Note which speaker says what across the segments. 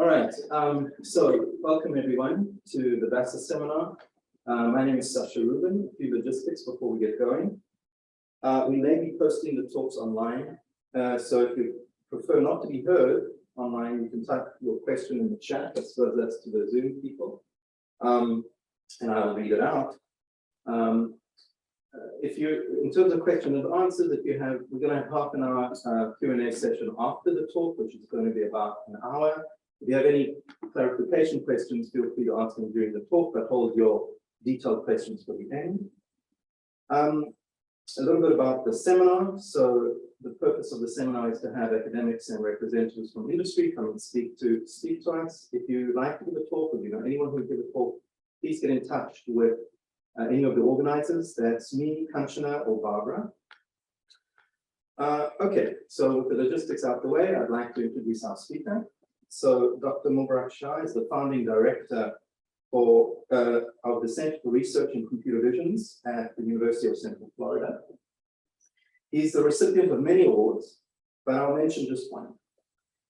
Speaker 1: All right, so welcome everyone to the VASA seminar. My name is Sasha Rubin. A few logistics before we get going. We may be posting the talks online, so if you prefer not to be heard online, you can type your question in the chat. I suppose that's to the Zoom people, and I'll read it out. In terms of question and answers, we're going to have half an hour Q&A session after the talk, which is going to be about an hour. If you have any clarification questions, feel free to ask them during the talk, but hold your detailed questions for the end. A little bit about the seminar. So the purpose of the seminar is to have academics and representatives from industry come and speak to us. If you like to give a talk, or you know anyone who will give a talk, please get in touch with any of the organizers. That's me, Kanchana, or Barbara. Okay, so with the logistics out the way, I'd like to introduce our speaker. So Dr. Mubarak Shah is the founding director of the Center for Research in Computer Visions at the University of Central Florida. He's the recipient of many awards, but I'll mention just one.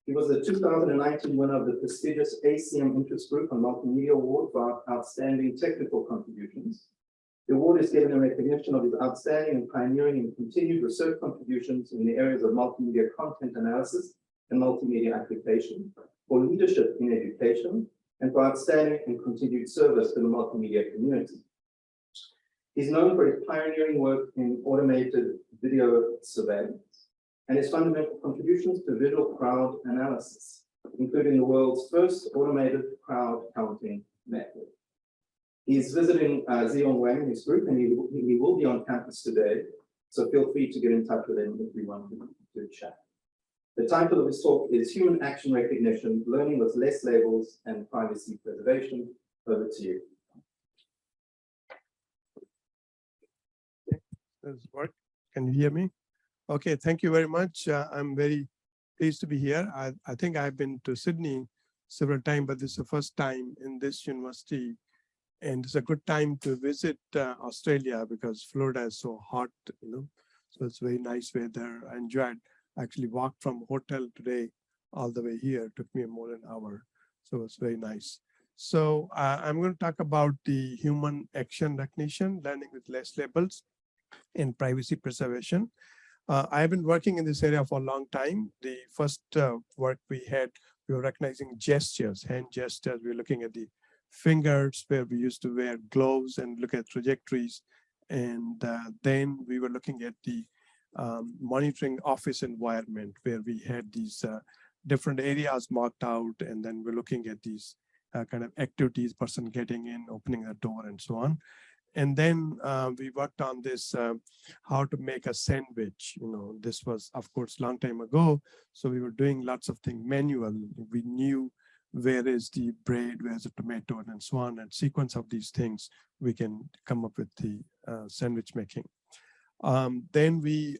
Speaker 1: He was the 2019 winner of the prestigious ACM Interest Group on Multimedia Award for outstanding technical contributions. The award is given in recognition of his outstanding and pioneering and continued research contributions in the areas of multimedia content analysis and multimedia application, for leadership in education, and for outstanding and continued service to the multimedia community. He's known for his pioneering work in automated video surveillance and his fundamental contributions to visual crowd analysis, including the world's first automated crowd counting method. He's visiting Zion Wang, his group, and he will be on campus today, so feel free to get in touch with him if you want to chat. The title of his talk is Human Action Recognition, Learning with Less Labels and Privacy Preservation. Over to you.
Speaker 2: Does it work? Can you hear me? Okay, thank you very much. I'm very pleased to be here. I think I've been to Sydney several times, but this is the first time in this university. And it's a good time to visit Australia because Florida is so hot, you know, so it's very nice weather. I enjoyed. Actually walked from hotel today all the way here. It took me more than an hour. So it's very nice. So I'm going to talk about the human action recognition, learning with less labels, and privacy preservation. I've been working in this area for a long time. The first work we were recognizing gestures, hand gestures. We were looking at the fingers where we used to wear gloves and look at trajectories. And then we were looking at the monitoring office environment where we had these different areas marked out, and then we're looking at these kind of activities, person getting in, opening a door, and so on. And then we worked on this, how to make a sandwich. You know, this was, of course, a long time ago. So we were doing lots of things manual. We knew where is the bread, where's the tomato, and so on. And sequence of these things, we can come up with the sandwich making. Then we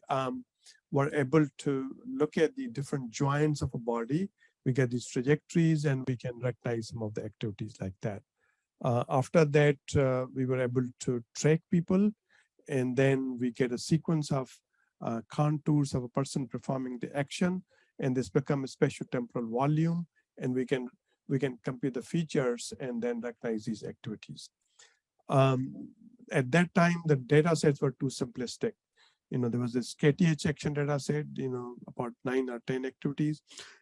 Speaker 2: were able to look at the different joints of a body. We get these trajectories and we can recognize some of the activities like that. After that, we were able to track people, and then we get a sequence of contours of a person performing the action, and this becomes a spatiotemporal volume, and we can compute the features and then recognize these activities. At that time, the data sets were too simplistic. You know, there was this KTH action data set, you know, about 9 or 10 activities,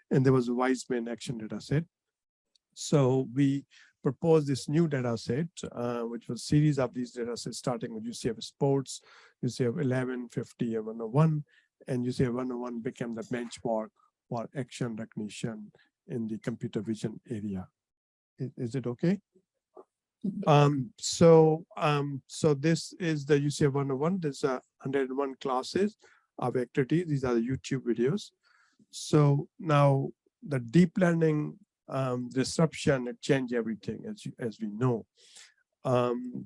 Speaker 2: and there was a Wiseman action data set. So we proposed this new data set, which was a series of these data sets, starting with UCF Sports, UCF 11, 50, and 101, and UCF 101 became the benchmark for action recognition in the computer vision area. Is it okay? So this is the UCF 101. There's 101 classes of activities. These are the YouTube videos. So now the deep learning disruption, it changed everything, as we know.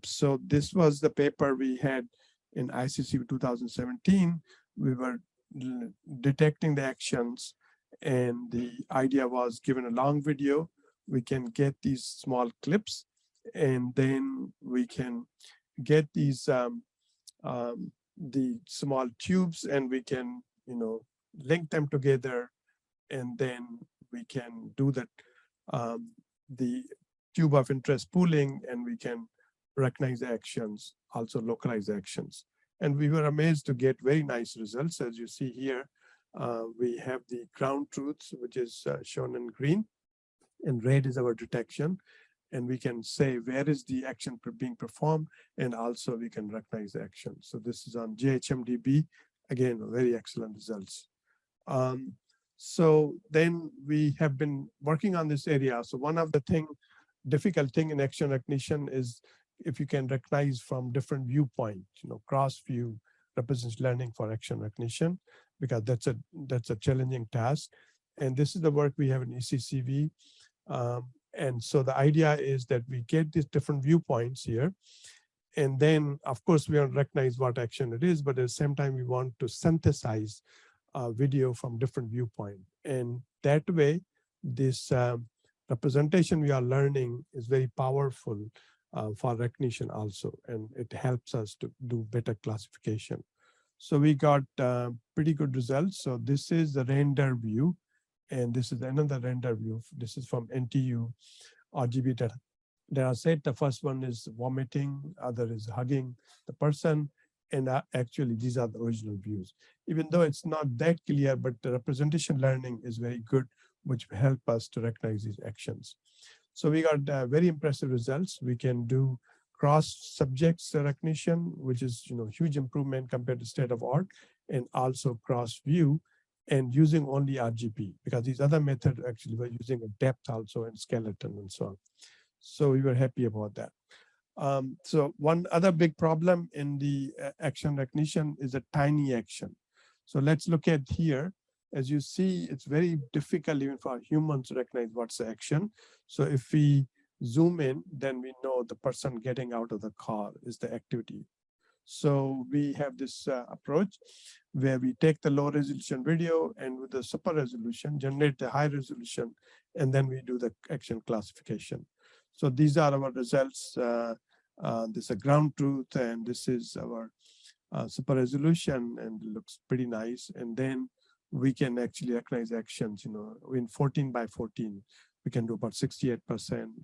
Speaker 2: So this was the paper we had in ICC 2017. We were detecting the actions, and the idea was, given a long video, we can get these small clips, and then we can get these the small tubes, and we can, you know, link them together, and then we can do that the tube of interest pooling, and we can recognize the actions, also localize the actions. And we were amazed to get very nice results. As you see here, we have the ground truths, which is shown in green, and red is our detection. And we can say where is the action being performed, and also we can recognize the action. So this is on JHMDB. Again, very excellent results. So then we have been working on this area. So one of the difficult thing in action recognition is if you can recognize from different viewpoints, cross view represents learning for action recognition, because that's a challenging task. And this is the work we have in ECCV. And so the idea is that we get these different viewpoints here. And then, of course, we want to recognize what action it is, but at the same time, we want to synthesize video from different viewpoints. And that way, this representation we are learning is very powerful for recognition also, and it helps us to do better classification. So we got pretty good results. So this is the render view, and this is another render view. This is from NTU RGB data set. The first one is vomiting, other is hugging the person, and actually these are the original views. Even though it's not that clear, but the representation learning is very good, which help us to recognize these actions. So we got very impressive results. We can do cross subjects recognition, which is huge improvement compared to state of art, and also cross view, and using only RGB, because these other methods actually were using a depth also and skeleton and so on. So we were happy about that. So one other big problem in the action recognition is a tiny action. So let's look at here. As you see, it's very difficult even for humans to recognize what's the action. So if we zoom in, then we know the person getting out of the car is the activity. So we have this approach where we take the low resolution video and with the super resolution, generate the high resolution, and then we do the action classification. So these are our results. This is a ground truth, and this is our super resolution, and it looks pretty nice. And then we can actually recognize actions, in 14 by 14, we can do about 68%.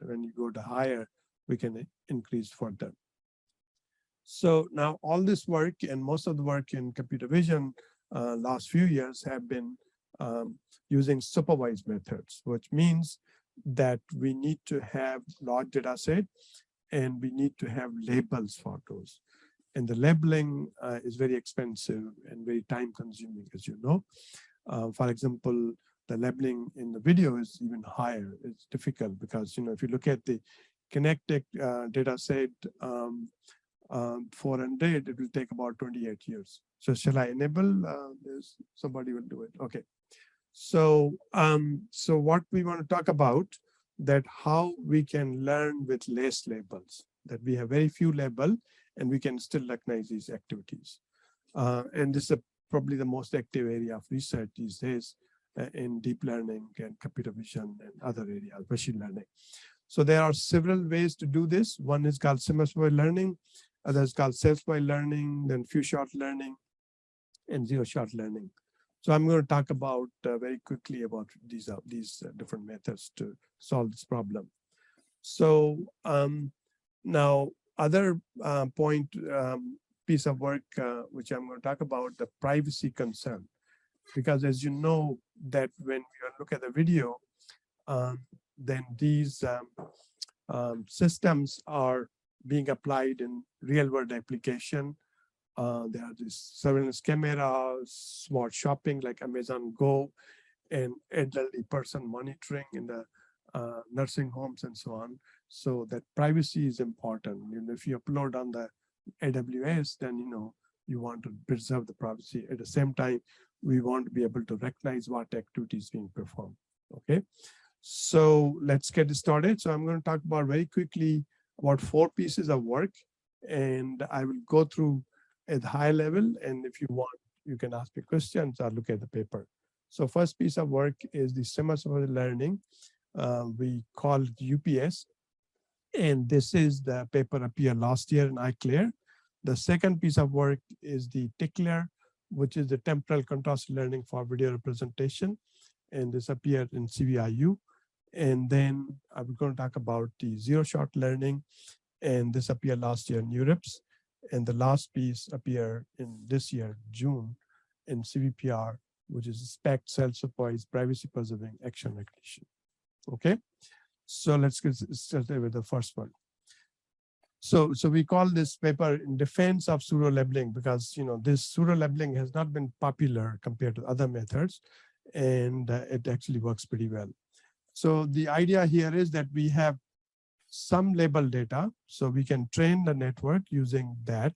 Speaker 2: When you go to higher, we can increase further. So now all this work and most of the work in computer vision last few years have been using supervised methods, which means that we need to have large data set and we need to have labels for those. And the labeling is very expensive and very time consuming, as you know. For example, the labeling in the video is even higher. It's difficult because, if you look at the Connected data set 400, it will take about 28 years. So shall I enable this? Somebody will do it. Okay. So, so what we want to talk about, that how we can learn with less labels, that we have very few labels and we can still recognize these activities. And this is probably the most active area of research these days in deep learning and computer vision and other areas, machine learning. So there are several ways to do this. One is called semi-supervised learning, other is called self-supervised learning, then few shot learning, and zero shot learning. So I'm going to talk about very quickly about these different methods to solve this problem. So now other piece of work which I'm going to talk about, the privacy concern, because as you know that when you look at the video, then these systems are being applied in real-world application. There are these surveillance cameras, smart shopping like Amazon Go, and elderly person monitoring in the nursing homes and so on. So that privacy is important. If you upload on the AWS, then you want to preserve the privacy. At the same time, we want to be able to recognize what activity is being performed. Okay, so let's get started. So I'm going to talk about very quickly about 4 pieces of work, and I will go through at high level. And if you want, you can ask me questions or look at the paper. So first piece of work is the semi-supervised learning. We call it UPS. And this is the paper appeared last year in iClear. The second piece of work is the TICLER, which is the temporal contrast learning for video representation. And this appeared in CVIU. And then I'm going to talk about the zero-shot learning, and this appeared last year in EURIPS, and the last piece appeared in this year, June, in CVPR, which is SPECT, self-supervised, privacy-preserving action recognition. Okay, so let's get started with the first one. So we call this paper in defense of pseudo labeling, because this pseudo labeling has not been popular compared to other methods, and it actually works pretty well. So the idea here is that we have some label data, so we can train the network using that,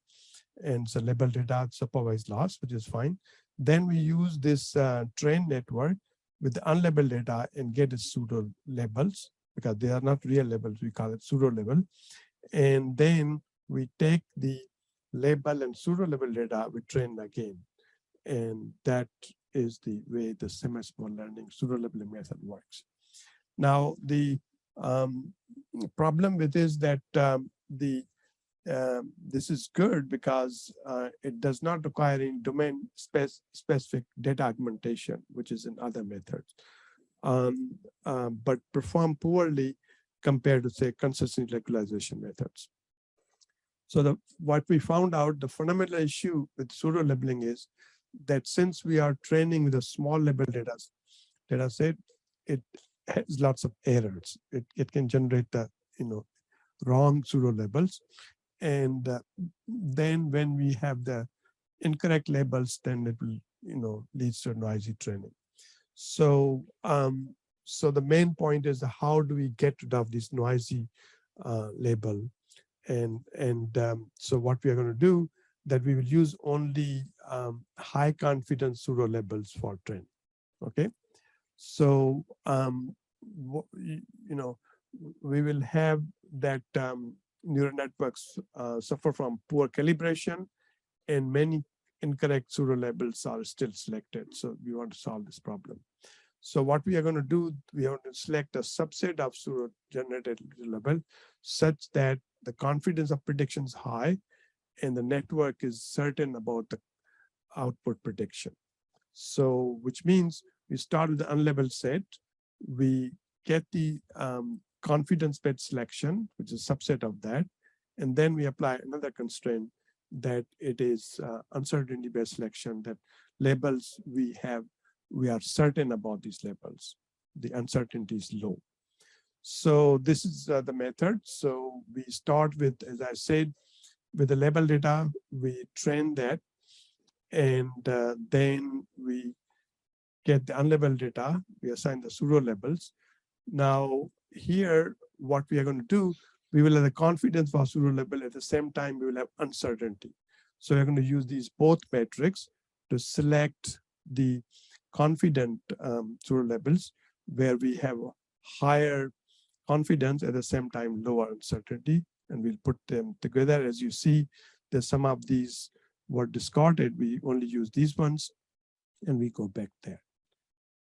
Speaker 2: and so label data supervised loss, which is fine. Then we use this trained network with the unlabeled data and get its pseudo labels, because they are not real labels, we call it pseudo label. And then we take the label and pseudo label data, we train again. And that is the way the semi-small learning pseudo labeling method works. Now, the problem with is that this is good because it does not require any domain specific data augmentation, which is in other methods, but perform poorly compared to, say, consistent regularization methods. So what we found out, the fundamental issue with pseudo labeling is that since we are training with a small label data set, it has lots of errors. It can generate the wrong pseudo labels, and then when we have the incorrect labels, then it will leads to noisy training. So so the main point is how do we get rid of this noisy label, and so what we are going to do, that we will use only high confidence pseudo labels for training. Okay, so we will have that neural networks suffer from poor calibration, and many incorrect pseudo labels are still selected. So we want to solve this problem. So what we are going to do, we are going to select a subset of pseudo generated label such that the confidence of prediction is high and the network is certain about the output prediction. So which means we start with the unlabeled set, we get the confidence bed selection, which is a subset of that, and then we apply another constraint that it is uncertainty based selection, that labels we are certain about these labels, the uncertainty is low. So this is the method. So we start with, as I said, with the label data, we train that, and then we get the unlabeled data, we assign the pseudo labels. Now here, what we are going to do, we will have the confidence for pseudo label, at the same time we will have uncertainty. So we're going to use these both metrics to select the confident pseudo labels where we have higher confidence, at the same time lower uncertainty, and we'll put them together. As you see, there's some of these were discarded, we only use these ones, and we go back there.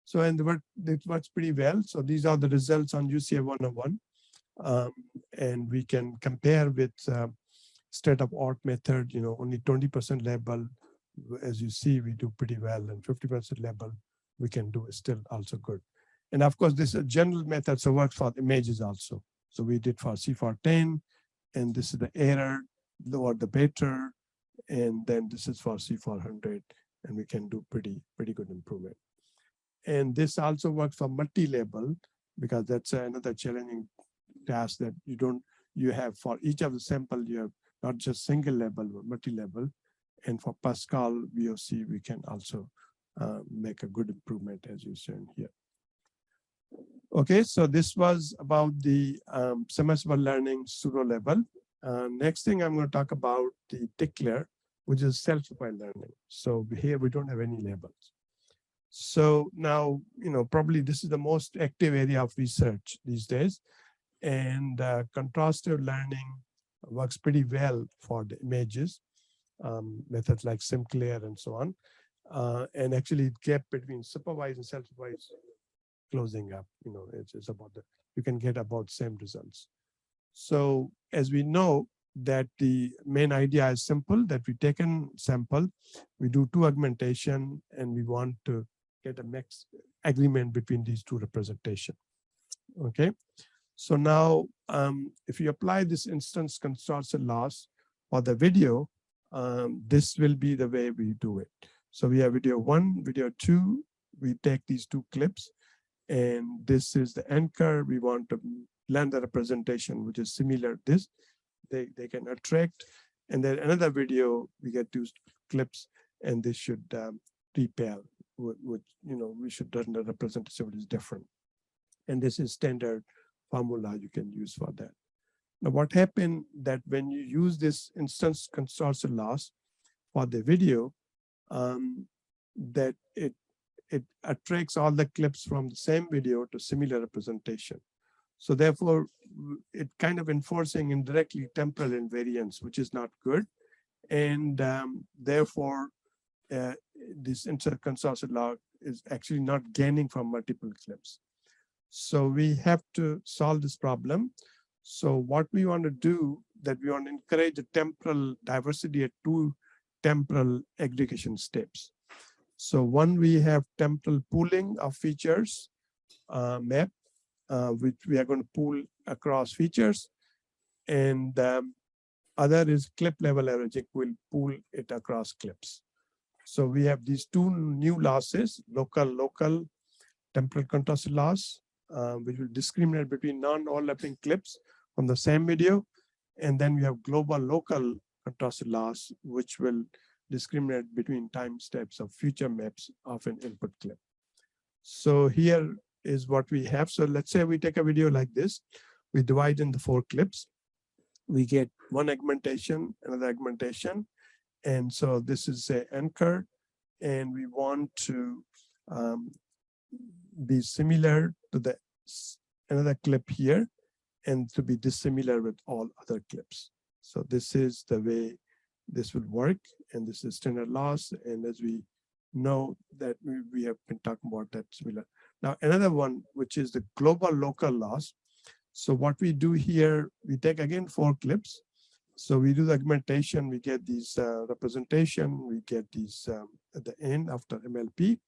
Speaker 2: So, and it works pretty well. So these are the results on UCF 101. And we can compare with state of art method, only 20% label. As you see, we do pretty well, and 50% label, we can do still also good. And of course, this is a general method, so works for images also. So we did for C410, and this is the error, lower the better, and then this is for C400, and we can do pretty good improvement. And this also works for multi-label, because that's another challenging task that you have for each of the sample, you have not just single label, but multi-label. And for Pascal VOC, we can also make a good improvement, as you shown here. Okay, so this was about the semester learning pseudo level. Next thing I'm going to talk about the tickler, which is self-supervised learning. So here we don't have any labels. So now, probably this is the most active area of research these days. And contrastive learning works pretty well for the images, methods like SimClear and so on. And actually gap between supervised and self-supervised closing up, it's about you can get about same results. So as we know that the main idea is simple, that we take a sample, we do two augmentation, and we want to get a max agreement between these two representations. Okay. So now, if you apply this instance consortium loss for the video, this will be the way we do it. So we have video 1, video 2. We take these 2 clips, and this is the anchor. We want to land the representation, which is similar. This they can attract, and then another video we get 2 clips, and this should repel. Which we should run the representation which is different, and this is standard formula you can use for that. Now, what happened that when you use this instance consortium loss for the video, that it attracts all the clips from the same video to similar representation. So therefore, it kind of enforcing indirectly temporal invariance, which is not good. And therefore, this instance consortium loss is actually not gaining from multiple clips. So we have to solve this problem. So what we want to do, that we want to encourage a temporal diversity at 2 temporal aggregation steps. So one, we have temporal pooling of features map, which we are going to pool across features. And other is clip level averaging, we'll pool it across clips. So we have these 2 new losses, local temporal contrast loss, which will discriminate between non-overlapping clips from the same video. And then we have global local contrast loss, which will discriminate between time steps of future maps of an input clip. So here is what we have. So let's say we take a video like this. We divide into 4 clips. We get one augmentation, another augmentation. And so this is an anchor. And we want to be similar to the another clip here, and to be dissimilar with all other clips. So this is the way this will work, and this is standard loss. And as we know that we have been talking about that similar. Now another one, which is the global local loss. So what we do here, we take again 4 clips. So we do the augmentation, we get these representation, we get these at the end after MLP,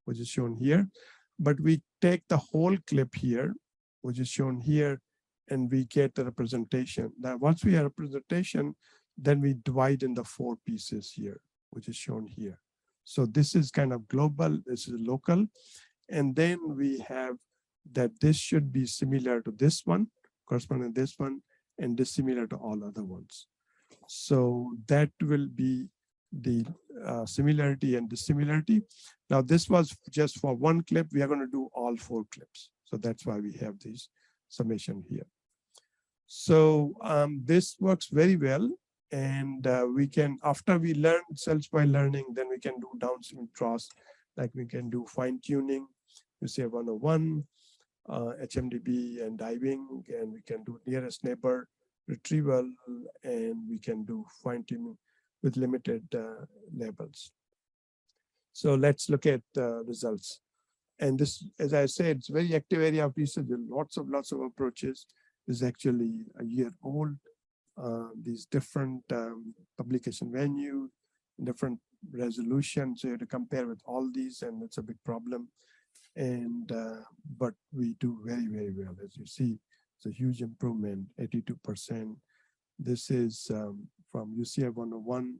Speaker 2: which is shown here. But we take the whole clip here, which is shown here, and we get the representation. Now, once we have representation, then we divide in the 4 pieces here, which is shown here. So this is kind of global, this is local. And then we have that this should be similar to this one, corresponding to this one, and dissimilar to all other ones. So that will be the similarity and dissimilarity. Now this was just for 1 clip. We are going to do all 4 clips. So that's why we have this summation here. So this works very well. And we can, after we learn cells by learning, then we can do downstream cross, like we can do fine tuning, you say 101, HMDB and diving, and we can do nearest neighbor retrieval, and we can do fine tuning with limited labels. So let's look at results. And this, as I said, it's a very active area of research. There are lots of approaches. This is actually a year old. These different publication venue, different resolutions. So you have to compare with all these, and it's a big problem. And but we do very, very well. As you see, it's a huge improvement, 82%. This is from UCF 101,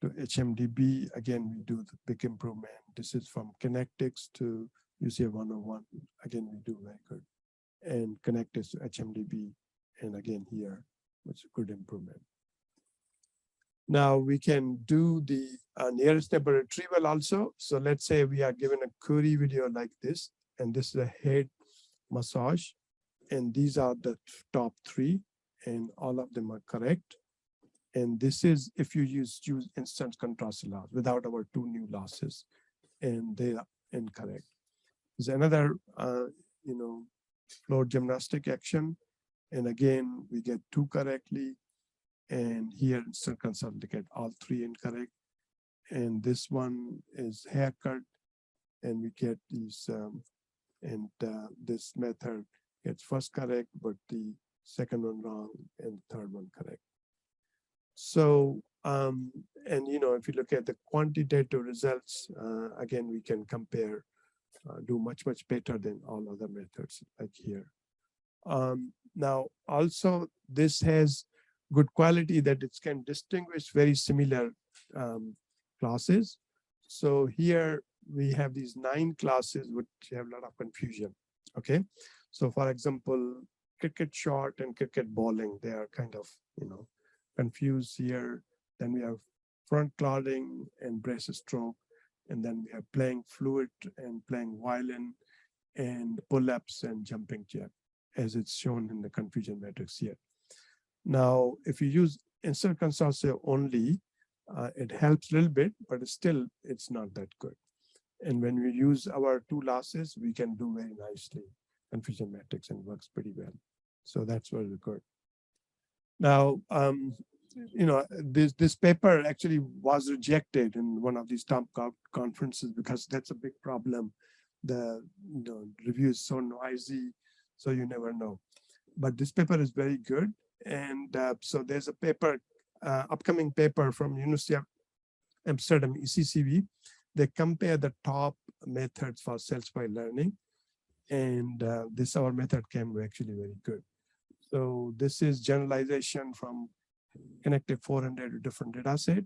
Speaker 2: to HMDB. Again, we do the big improvement. This is from Kinetics to UCF 101. Again, we do very good. And Kinetics to HMDB. And again here, which is a good improvement. Now we can do the nearest neighbor retrieval also. So let's say we are given a query video like this, and this is a head massage. And these are the top 3, and all of them are correct. And this is if you use instance contrast loss without our 2 new losses, and they are incorrect. There's another, floor gymnastic action. And again, we get 2 correctly. And here instant consult, they get all 3 incorrect. And this one is haircut, and we get these, this method gets first correct, but the second one wrong, and third one correct. So, and if you look at the quantitative results, again, we can compare do much better than all other methods like here. Now, also, this has good quality that it can distinguish very similar classes. So here we have these 9 classes which have a lot of confusion. Okay, so for example, cricket shot and cricket bowling, they are kind of, confused here. Then we have front clouding and brace stroke, and then we have playing fluid and playing violin and pull-ups and jumping jack, as it's shown in the confusion matrix here. Now, if you use instant consortia only, it helps a little bit, but still it's not that good. And when we use our 2 classes, we can do very nicely confusion matrix and works pretty well. So that's very good. Now, this paper actually was rejected in one of these top conferences because that's a big problem. The review is so noisy, so you never know. But this paper is very good. And so there's a paper, upcoming paper from University of Amsterdam, ECCV. They compare the top methods for self-supervised learning. And our method came actually very good. So this is generalization from connected 400 different data set.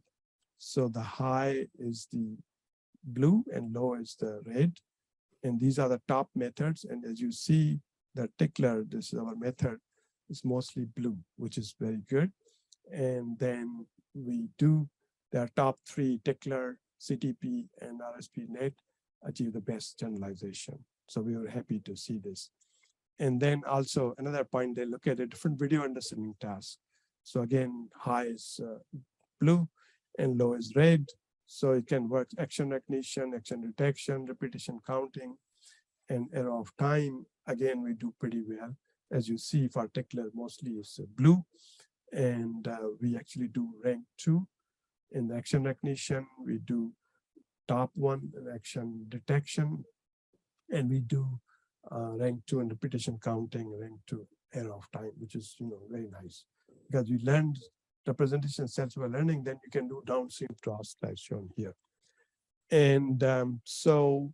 Speaker 2: So the high is the blue and low is the red. And these are the top methods. And as you see, the tickler, this is our method, is mostly blue, which is very good. And then we do the top 3 tickler, CTP, and RSP-net achieve the best generalization. So we were happy to see this. And then also another point, they look at a different video understanding task. So again, high is blue and low is red. So it can work action recognition, action detection, repetition counting, and error of time. Again, we do pretty well. As you see, for tickler, mostly is blue. And we actually do rank 2 in the action recognition. We do top 1 in action detection. And we do rank 2 in repetition counting, rank 2 error of time, which is very nice. Because you learned representation self-supervised learning, then you can do downstream tasks like shown here. And so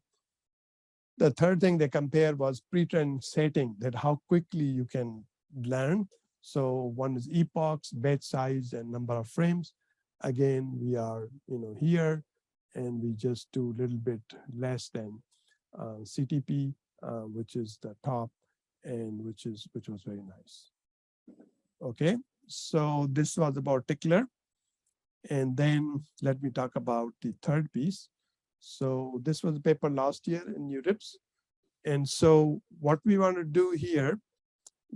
Speaker 2: the third thing they compare was pre-trained setting, that how quickly you can learn. So one is epochs, batch size, and number of frames. Again, we are here, and we just do a little bit less than CTP, which is the top, and which was very nice. Okay, so this was about tickler. And then let me talk about the third piece. So this was a paper last year in EURIPS. And so what we want to do here,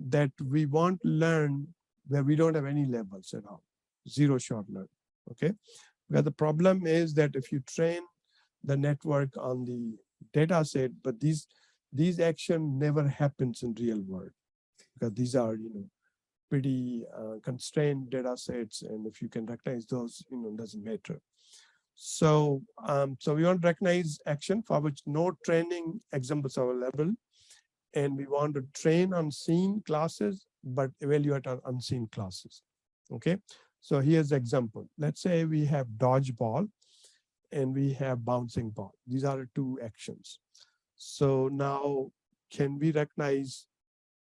Speaker 2: that we want to learn where we don't have any levels at all, 0 shot learn, okay? Because the problem is that if you train the network on the data set, but these action never happens in real world, because these are, pretty constrained data sets. And if you can recognize those, it doesn't matter. So, so we want to recognize action for which no training examples are available. And we want to train on seen classes, but evaluate on unseen classes. Okay, so here's the example. Let's say we have dodgeball and we have bouncing ball. These are 2 actions. So now, can we recognize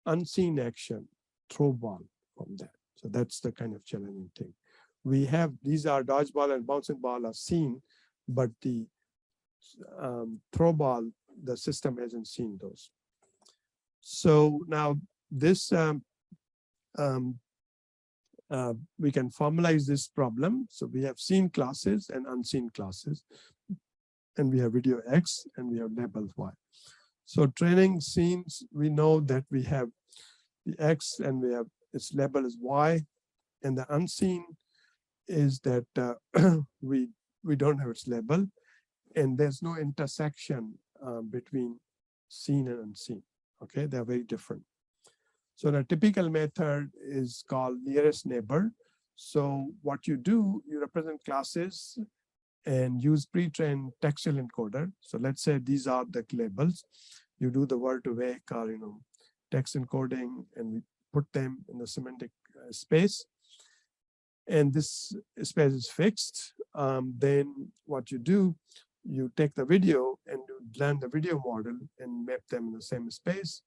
Speaker 2: unseen action, throw ball from that? So that's the kind of challenging thing. We have, these are dodgeball and bouncing ball are seen, but the throw ball, the system hasn't seen those. So now this, we can formalize this problem. So we have seen classes and unseen classes, and we have video X and we have labels Y. So training scenes, we know that we have the X and we have its label is Y, and the unseen is that we don't have its label, and there's no intersection between seen and unseen. Okay, they're very different. So the typical method is called nearest neighbor. So what you do, you represent classes and use pre-trained textual encoder. So let's say these are the labels. You do the word to wake or text encoding, and we put them in the semantic space. And this space is fixed. Then what you do, you take the video and do learn the video model and map them in the same space,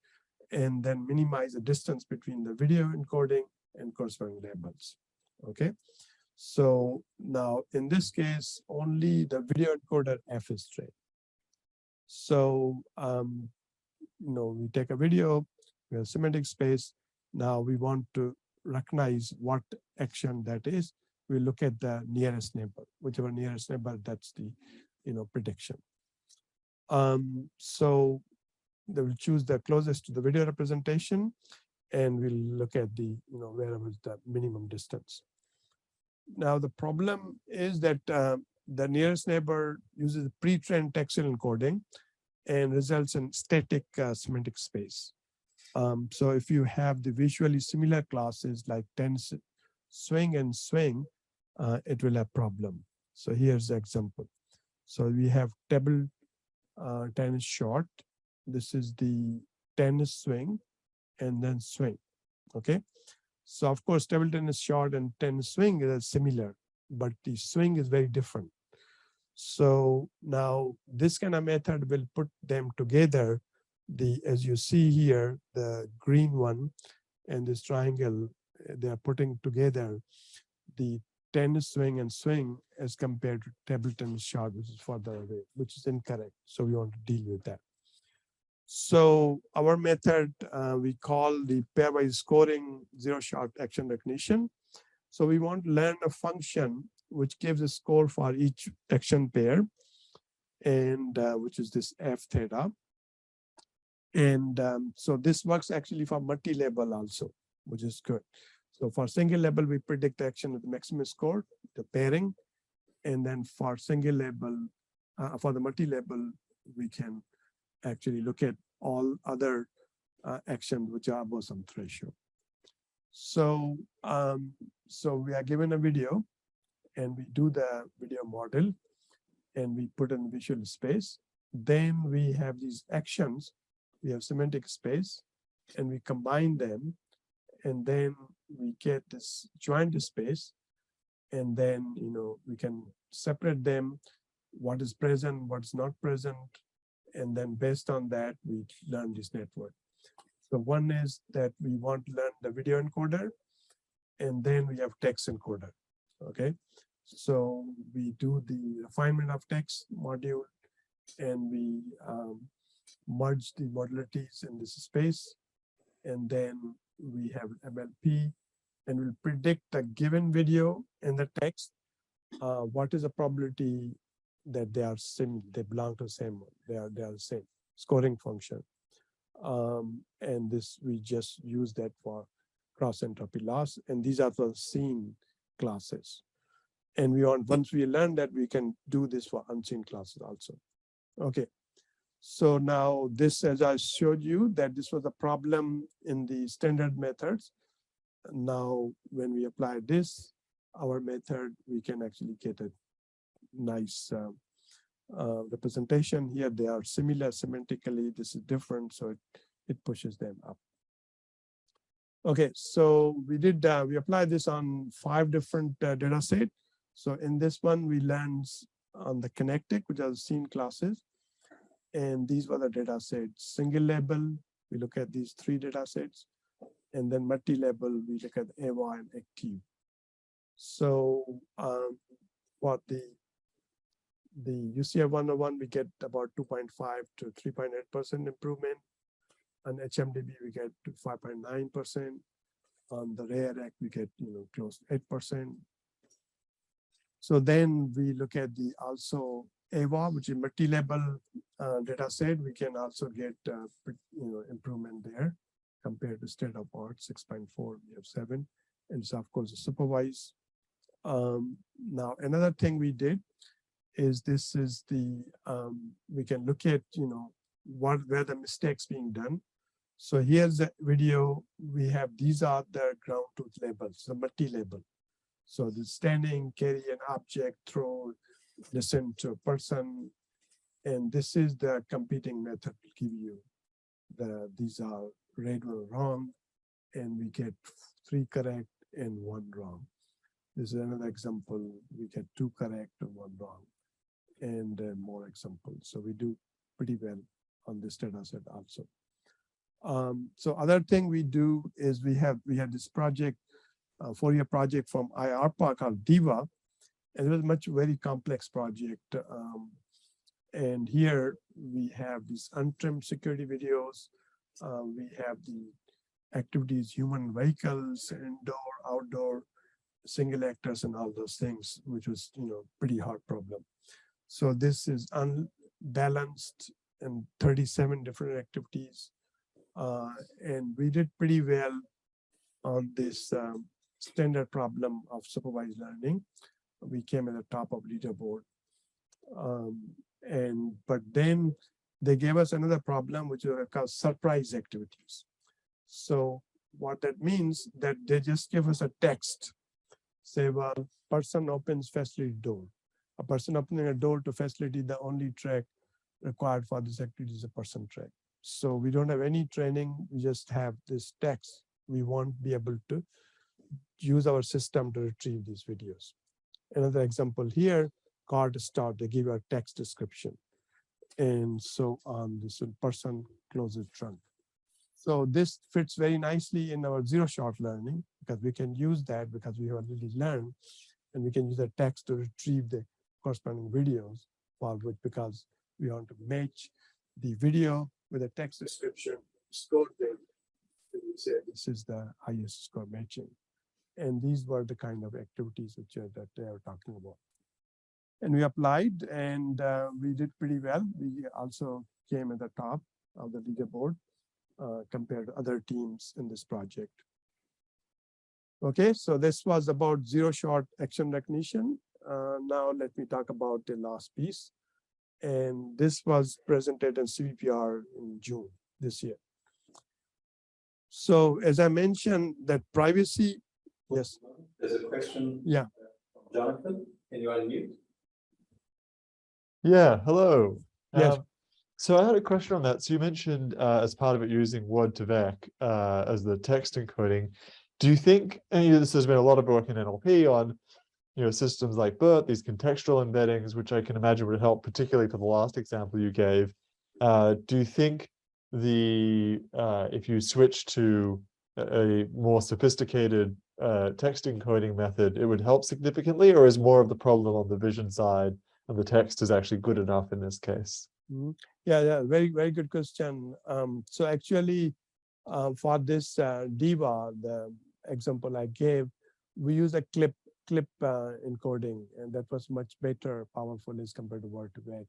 Speaker 2: and then minimize the distance between the video encoding and corresponding labels. Okay, so now in this case, only the video encoder F is trained. So we take a video, we have semantic space. Now we want to recognize what action that is. We look at the nearest neighbor, whichever nearest neighbor, that's the prediction. So they will choose the closest to the video representation, and we'll look at the wherever is the minimum distance. Now the problem is that the nearest neighbor uses pre-trained textual encoding and results in static semantic space. So if you have the visually similar classes like tennis swing and swing, it will have problem. So here's the example. So we have table tennis short. This is the tennis swing and then swing. Okay. So of course, table tennis short and tennis swing is similar, but the swing is very different. So now this kind of method will put them together. As you see here, the green one and this triangle, they are putting together the tennis swing and swing as compared to table tennis short, which is further away, which is incorrect. So we want to deal with that. So our method, we call the pairwise scoring zero-shot action recognition. So we want to learn a function which gives a score for each action pair, and which is this F theta. And so this works actually for multi-label also, which is good. So for single label, we predict the action with the maximum score, the pairing. And then for single label, for the multi-label, we can actually look at all other actions which are above some threshold. So, so we are given a video and we do the video model and we put in visual space. Then we have these actions, we have semantic space, and we combine them, and then we get this joint space, and then we can separate them, what is present, what's not present, and then based on that we learn this network. So one is that we want to learn the video encoder, and then we have text encoder. Okay, so we do the refinement of text module, and we merge the modalities in this space, and then we have MLP, and we'll predict the given video and the text. What is the probability that they are same, they belong to the same one, they are the same scoring function. And this, we just use that for cross entropy loss, and these are the seen classes. And we want, once we learn that, we can do this for unseen classes also. Okay, so now this, as I showed you, that this was a problem in the standard methods. Now when we apply this, our method, we can actually get a nice representation. Here they are similar semantically, this is different, so it pushes them up. Okay, so we did, we applied this on 5 different data sets. So in this one, we learned on the connectic, which are seen classes. And these were the data sets. Single label, we look at these 3 data sets. And then multi-label, we look at AVA and active. So for the UCF 101, we get about 2.5 to 3.8% improvement. On HMDB, we get to 5.9%. On the RAREAC, we get close to 8%. So then we look at the also AVA, which is multi-label data set. We can also get improvement there compared to state of art 6.4. We have 7, and so of course supervised. Now another thing we did is this is the we can look at where the mistakes being done. So here's the video. We have, these are the ground truth labels, the multi-label. So the standing, carry an object, throw, listen to a person, and this is the competing method to give you these are right or wrong, and we get 3 correct and 1 wrong. This is another example. We get 2 correct and 1 wrong, and more examples. So we do pretty well on this data set also. So other thing we do is we have this project, 4-year project from IARPA called DIVA. And it was much very complex project. And here we have these untrimmed security videos. We have the activities, human vehicles, indoor, outdoor, single actors, and all those things, which was pretty hard problem. So this is unbalanced and 37 different activities. And we did pretty well on this standard problem of supervised learning. We came at the top of leaderboard. But then they gave us another problem, which is called surprise activities. So what that means that they just give us a text. Say, well, person opens facility door. A person opening a door to facility, the only track required for this activity is a person track. So we don't have any training. We just have this text. We won't be able to use our system to retrieve these videos. Another example here, card start, they give you a text description. And so on, this person closes trunk. So this fits very nicely in our zero-shot learning because we can use that because we have already learned, and we can use the text to retrieve the corresponding videos for which, because we want to match the video with a text description, score them, and we say this is the highest score matching. And these were the kind of activities which that they are talking about. And we applied, and we did pretty well. We also came at the top of the leaderboard compared to other teams in this project. Okay, so this was about zero-shot action recognition. Now let me talk about the last piece. And this was presented in CVPR in June this year. So as I mentioned, that privacy, yes.
Speaker 1: There's a question.
Speaker 2: Yeah.
Speaker 1: Jonathan, can you unmute?
Speaker 3: Yeah, hello.
Speaker 2: Yes.
Speaker 3: So I had a question on that. So you mentioned as part of it using word to vec as the text encoding. Do you think, and this has been a lot of work in NLP on systems like BERT, these contextual embeddings, which I can imagine would help, particularly for the last example you gave. Do you think if you switch to a more sophisticated text encoding method, it would help significantly, or is more of the problem on the vision side and the text is actually good enough in this case?
Speaker 2: Mm-hmm. Yeah, very, very good question. So actually, for this DIVA, the example I gave, we use a clip encoding, and that was much better, powerful as compared to word to vec.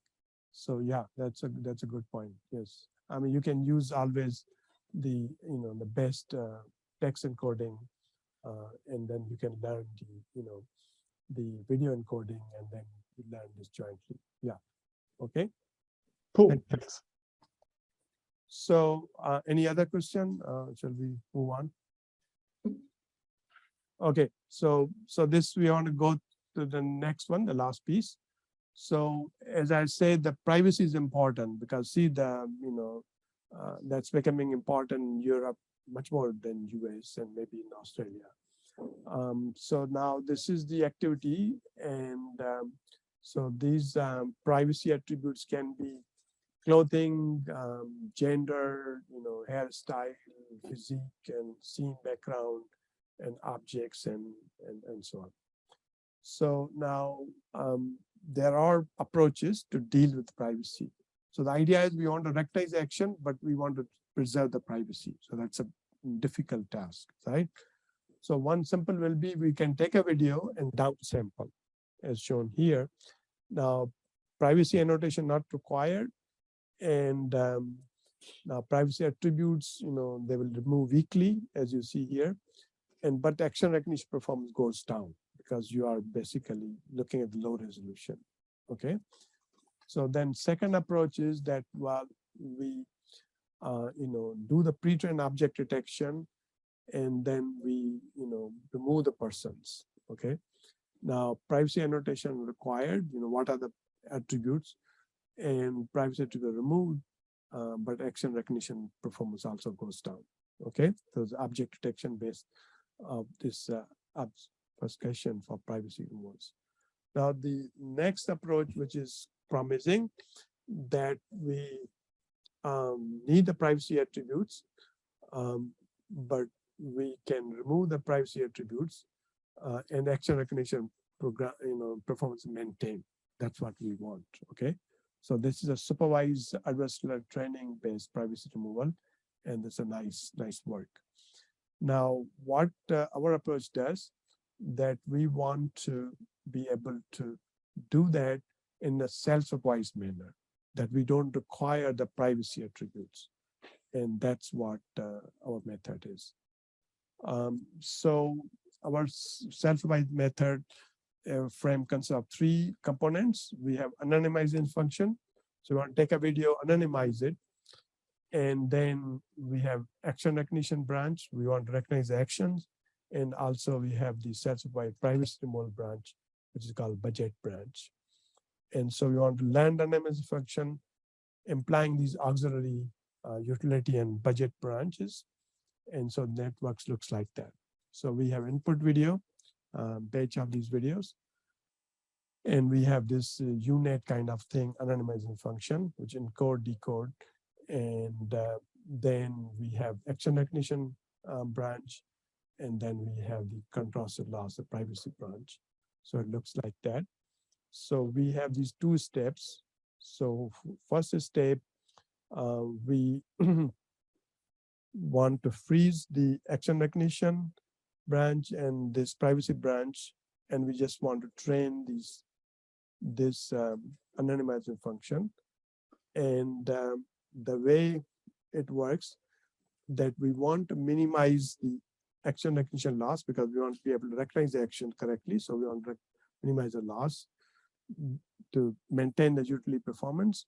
Speaker 2: So yeah, that's a good point. Yes, I mean you can use always the the best text encoding, and then you can learn the video encoding, and then you learn this jointly. Yeah. Okay.
Speaker 3: Cool. Thanks.
Speaker 2: So any other question? Shall we move on? Okay, so this we want to go to the next one, the last piece. So as I said, the privacy is important because see that's becoming important in Europe much more than US and maybe in Australia. So now this is the activity, and so these privacy attributes can be clothing, gender, hairstyle, physique, and scene background, and objects, and so on. So now there are approaches to deal with privacy. So the idea is we want to recognize action, but we want to preserve the privacy. So that's a difficult task, right? So one simple will be we can take a video and downsample, as shown here. Now, privacy annotation not required, and now privacy attributes, they will remove weekly, as you see here, but action recognition performance goes down because you are basically looking at the low resolution. Okay, so then second approach is that while we do the pre-trained object detection, and then we remove the persons. Okay, now privacy annotation required, what are the attributes, and privacy attribute removed, but action recognition performance also goes down. Okay, so the object detection based of this obfuscation for privacy removes. Now the next approach, which is promising, that we need the privacy attributes, but we can remove the privacy attributes and action recognition program, performance maintained. That's what we want. Okay. So this is a supervised adversarial training based privacy removal, and it's a nice work. Now, what our approach does, that we want to be able to do that in a self-supervised manner, that we don't require the privacy attributes. And that's what our method is. So our self-supervised method frame consists of 3 components. We have anonymizing function. So we want to take a video, anonymize it. And then we have action recognition branch. We want to recognize the actions. And also we have the self-supervised privacy removal branch, which is called budget branch. And so we want to land anonymization function, implying these auxiliary utility and budget branches. And so networks looks like that. So we have input video, batch of these videos. And we have this UNet kind of thing, anonymizing function, which encode, decode. And then we have action recognition branch. And then we have the contrasted loss, the privacy branch. So it looks like that. So we have these 2 steps. So first step, we want to freeze the action recognition branch and this privacy branch, and we just want to train this anonymizing function. And the way it works, that we want to minimize the action recognition loss, because we want to be able to recognize the action correctly. So we want to minimize the loss to maintain the utility performance.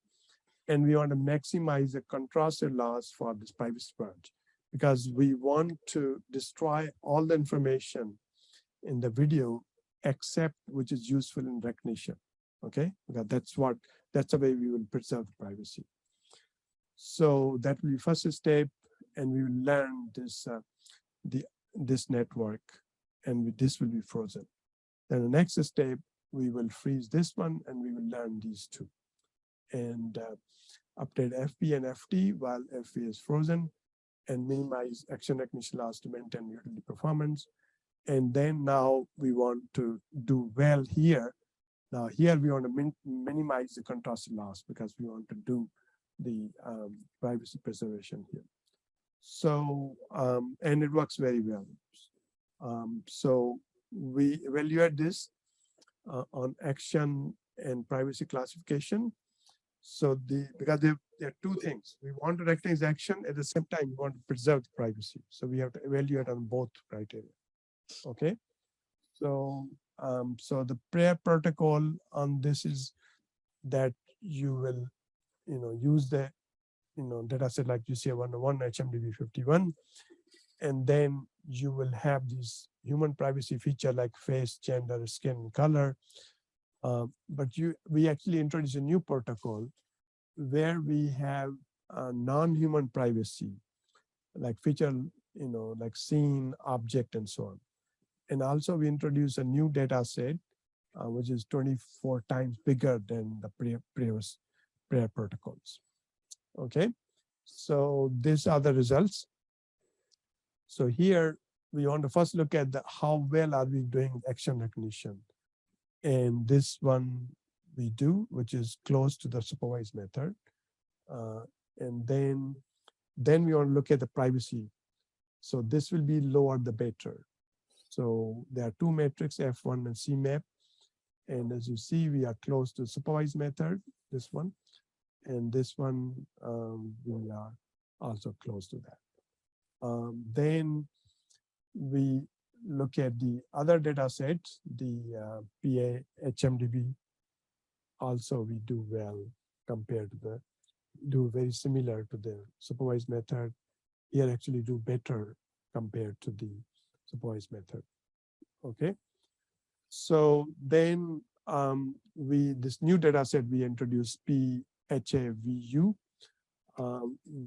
Speaker 2: And we want to maximize the contrasted loss for this privacy branch, because we want to destroy all the information in the video except which is useful in recognition. Okay, because that's the way we will preserve the privacy. So that will be first step, and we will learn this network, and this will be frozen. Then the next step, we will freeze this one, and we will learn these 2. And update FP and FT while FP is frozen, and minimize action recognition loss to maintain utility performance. And then now we want to do well here. Now here we want to minimize the contrasted loss, because we want to do the privacy preservation here. So, and it works very well. So we evaluate this on action and privacy classification. So because there are 2 things. We want to recognize action, at the same time we want to preserve the privacy. So we have to evaluate on both criteria. Okay. So so the prayer protocol on this is that you will use the data set like UCA101, HMDB51, and then you will have these human privacy feature like face, gender, skin, color. But we actually introduce a new protocol where we have non-human privacy, like feature, like scene, object, and so on. And also we introduce a new data set, which is 24 times bigger than the previous prayer protocols. Okay, so these are the results. So here we want to first look at how well are we doing action recognition. And this one we do, which is close to the supervised method. And then we want to look at the privacy. So this will be lower the better. So there are 2 metrics, F1 and CMAP. And as you see, we are close to supervised method, this one. And this one, we are also close to that. Then we look at the other data sets, the PA, HMDB. Also, we do well compared to do very similar to the supervised method. Here actually do better compared to the supervised method. Okay. So then this new data set we introduced, PHAVU.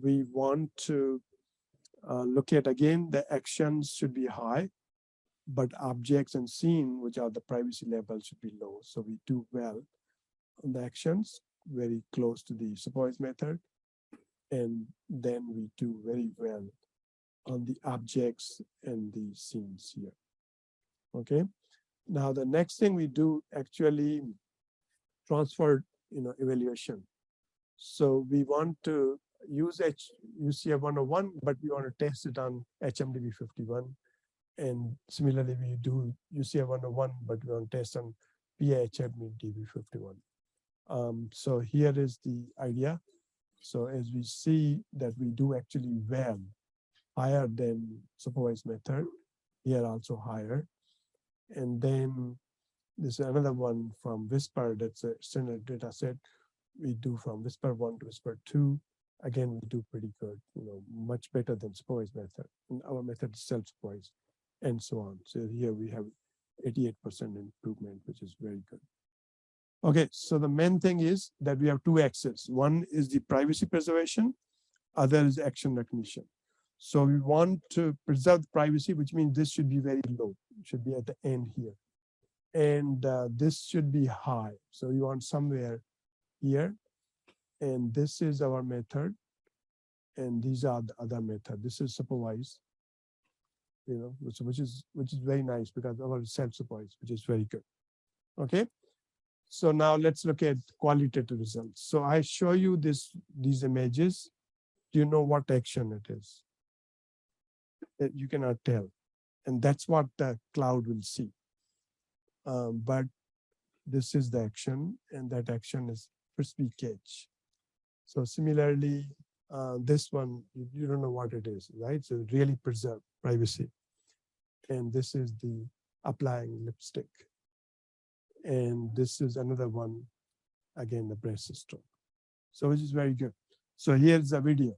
Speaker 2: We want to look at again the actions should be high, but objects and scene, which are the privacy levels, should be low. So we do well on the actions very close to the supervised method. And then we do very well on the objects and the scenes here. Okay. Now the next thing we do actually transfer, evaluation. So we want to use UCF 101, but we want to test it on HMDB 51. And similarly, we do UCF 101, but we want to test on PHMDB 51. So here is the idea. So as we see that we do actually well, higher than supervised method, here also higher. And then this is another one from Whisper, that's a standard data set. We do from Whisper 1 to Whisper 2. Again, we do pretty good, much better than supervised method. And our method is self-supervised and so on. So here we have 88% improvement, which is very good. Okay, so the main thing is that we have two axes. One is the privacy preservation, other is action recognition. So we want to preserve privacy, which means this should be very low. It should be at the end here. And this should be high. So you want somewhere here. And this is our method. And these are the other method. This is supervised, which is very nice because our self-supervised, which is very good. Okay. So now let's look at qualitative results. So I show you these images. Do you know what action it is? You cannot tell. And that's what the cloud will see. But this is the action, and that action is frisbee catch. So similarly, this one, you don't know what it is, right? So really preserve privacy. And this is the applying lipstick. And this is another one, again, the breast stroke. So which is very good. So here's a video.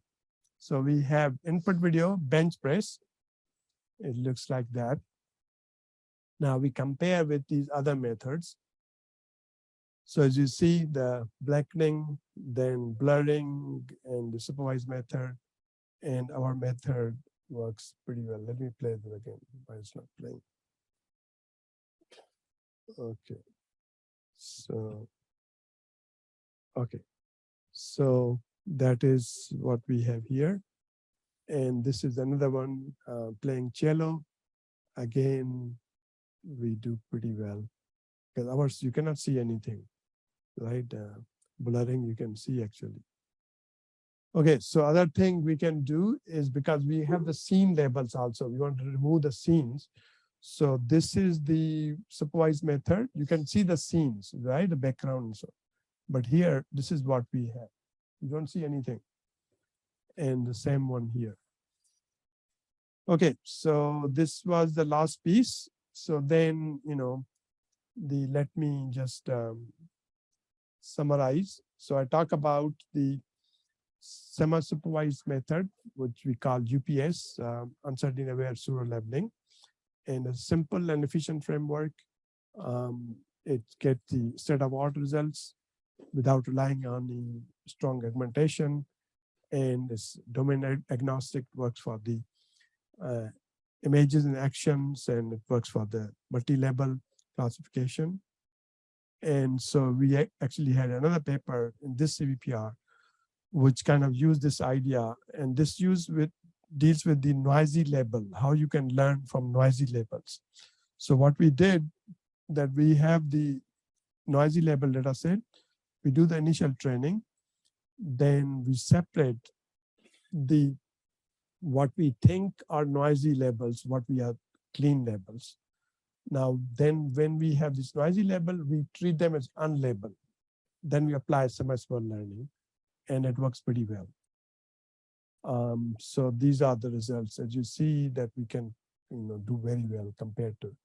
Speaker 2: So we have input video, bench press. It looks like that. Now we compare with these other methods. So as you see, the blackening, then blurring, and the supervised method, and our method works pretty well. Let me play it again. Why it's not playing? Okay. So, okay. So that is what we have here. And this is another one playing cello. Again, we do pretty well. Because ours, you cannot see anything, right? Blurring, you can see actually. Okay, so other thing we can do is because we have the scene labels also, we want to remove the scenes. So this is the supervised method. You can see the scenes, right? The background and so. But here, this is what we have. You don't see anything. And the same one here. Okay, so this was the last piece. So then, let me just summarize. So I talk about the semi-supervised method, which we call UPS, uncertainty aware pseudo labeling, and a simple and efficient framework. It gets the state-of-art results without relying on the strong augmentation, and it's domain agnostic, works for the images and actions, and it works for the multi-level classification. And so we actually had another paper in this CVPR, which kind of used this idea, and this deals with the noisy label, how you can learn from noisy labels. So what we did, that we have the noisy label data set, we do the initial training, then we separate what we think are noisy labels, what we are clean labels. Now, then when we have this noisy label, we treat them as unlabeled. Then we apply semi-supervised learning, and it works pretty well. So these are the results. As you see that we can do very well compared to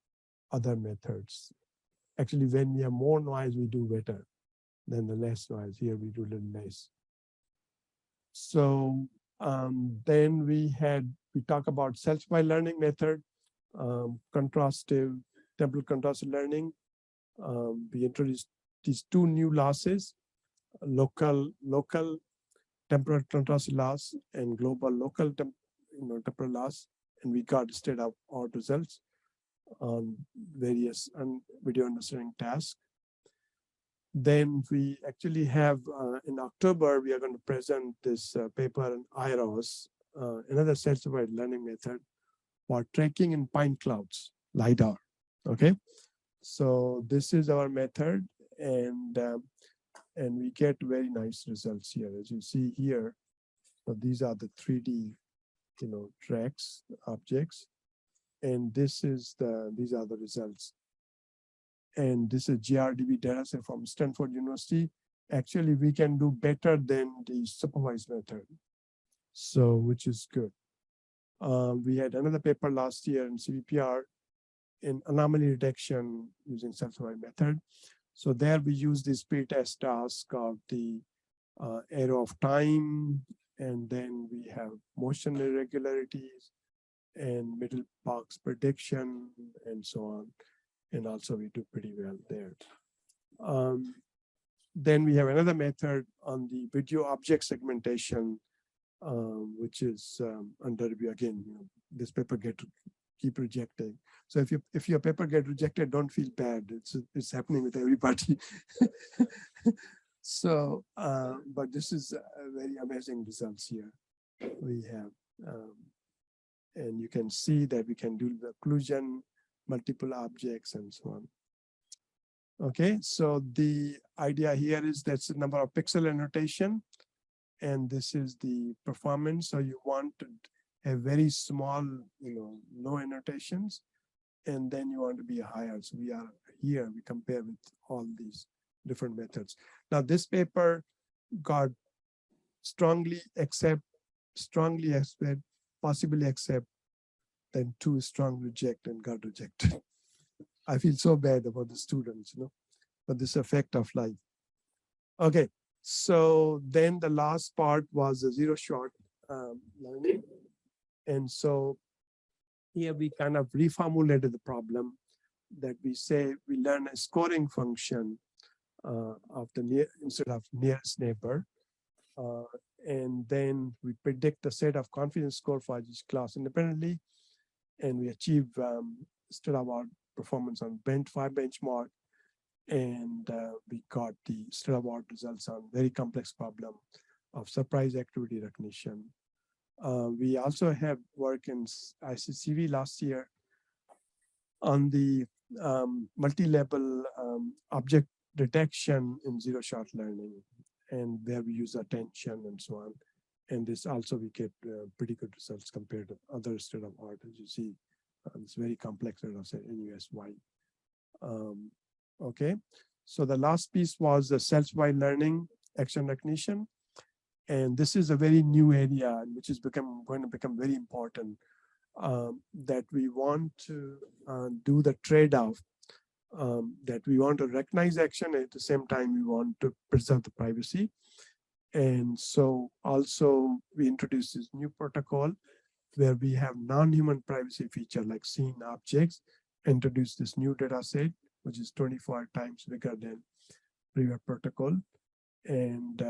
Speaker 2: other methods. Actually, when we have more noise, we do better than the less noise. Here we do a little less. So then we talk about self-supervised learning method, contrastive, temporal contrastive learning. We introduced these two new losses, local temporal contrastive loss and global local temporal loss, and we got state-of-art results on various video understanding tasks. Then we actually have in October, we are going to present this paper on IROS, another self-supervised learning method for tracking in pine clouds, LiDAR. Okay, so this is our method, and we get very nice results here, as you see here. So these are the 3D, tracks, objects, and these are the results. And this is GRDB data set from Stanford University. Actually, we can do better than the supervised method, so which is good. We had another paper last year in CVPR in anomaly detection using self-supervised method. So there we use this pre-test task of the arrow of time, and then we have motion irregularities and middle box prediction and so on. And also we do pretty well there. Then we have another method on the video object segmentation, which is under review again. This paper keep rejecting. So if your paper get rejected, don't feel bad. It's happening with everybody. So, but this is very amazing results here we have, and you can see that we can do the occlusion, multiple objects, and so on. Okay, so the idea here is that's the number of pixel annotation, and this is the performance. So you want to have very small, no annotations, and then you want to be higher. So we are here, we compare with all these different methods. Now this paper got strongly accept, possibly accept, then 2 strong reject and got rejected. I feel so bad about the students, but this effect of life. Okay, so then the last part was the zero-shot learning. And so here we kind of reformulated the problem that we say we learn a scoring function of the instead of nearest neighbor. And then we predict the set of confidence score for each class independently. And we achieve state-of-the-art performance on 5 benchmark. And we got the state-of-the-art results on very complex problem of surprise activity recognition. We also have work in ICCV last year on the multi-level object detection in zero-shot learning, and where we use attention and so on. And this also we get pretty good results compared to other state-of-the-art, as you see. It's very complex, as I said, NUSY. Okay, so the last piece was the self-supervised learning action recognition. And this is a very new area, which is going to become very important, that we want to do the trade-off, that we want to recognize action, at the same time we want to preserve the privacy. And so also we introduced this new protocol where we have non-human privacy feature like seeing objects, introduce this new data set, which is 24 times bigger than previous protocol. And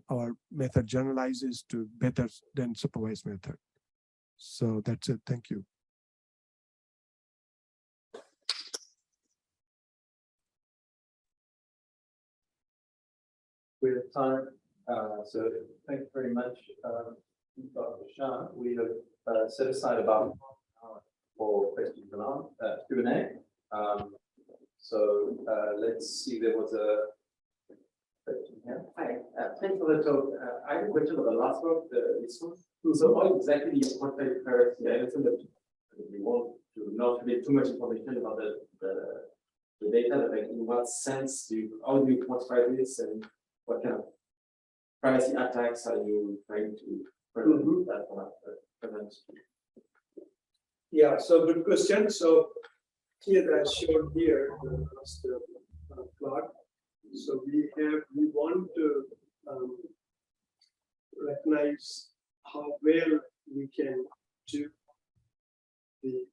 Speaker 2: our method generalizes to better than supervised method. So that's it. Thank you.
Speaker 1: We have time, so thank you very much, Dr. Shah. We have set aside about 1 hour for questions and Q&A. So let's see, there was a question here. Hi, thanks for the talk. I have a question about the last one, this one. So what exactly is quantified currency? I understand that we want to not reveal too much information about the data, but like in what sense how do you quantify this, and what kind of privacy attacks are you trying to prevent?
Speaker 2: Yeah, so good question. So here as shown here, the last plot. So we want to recognize how well we can do the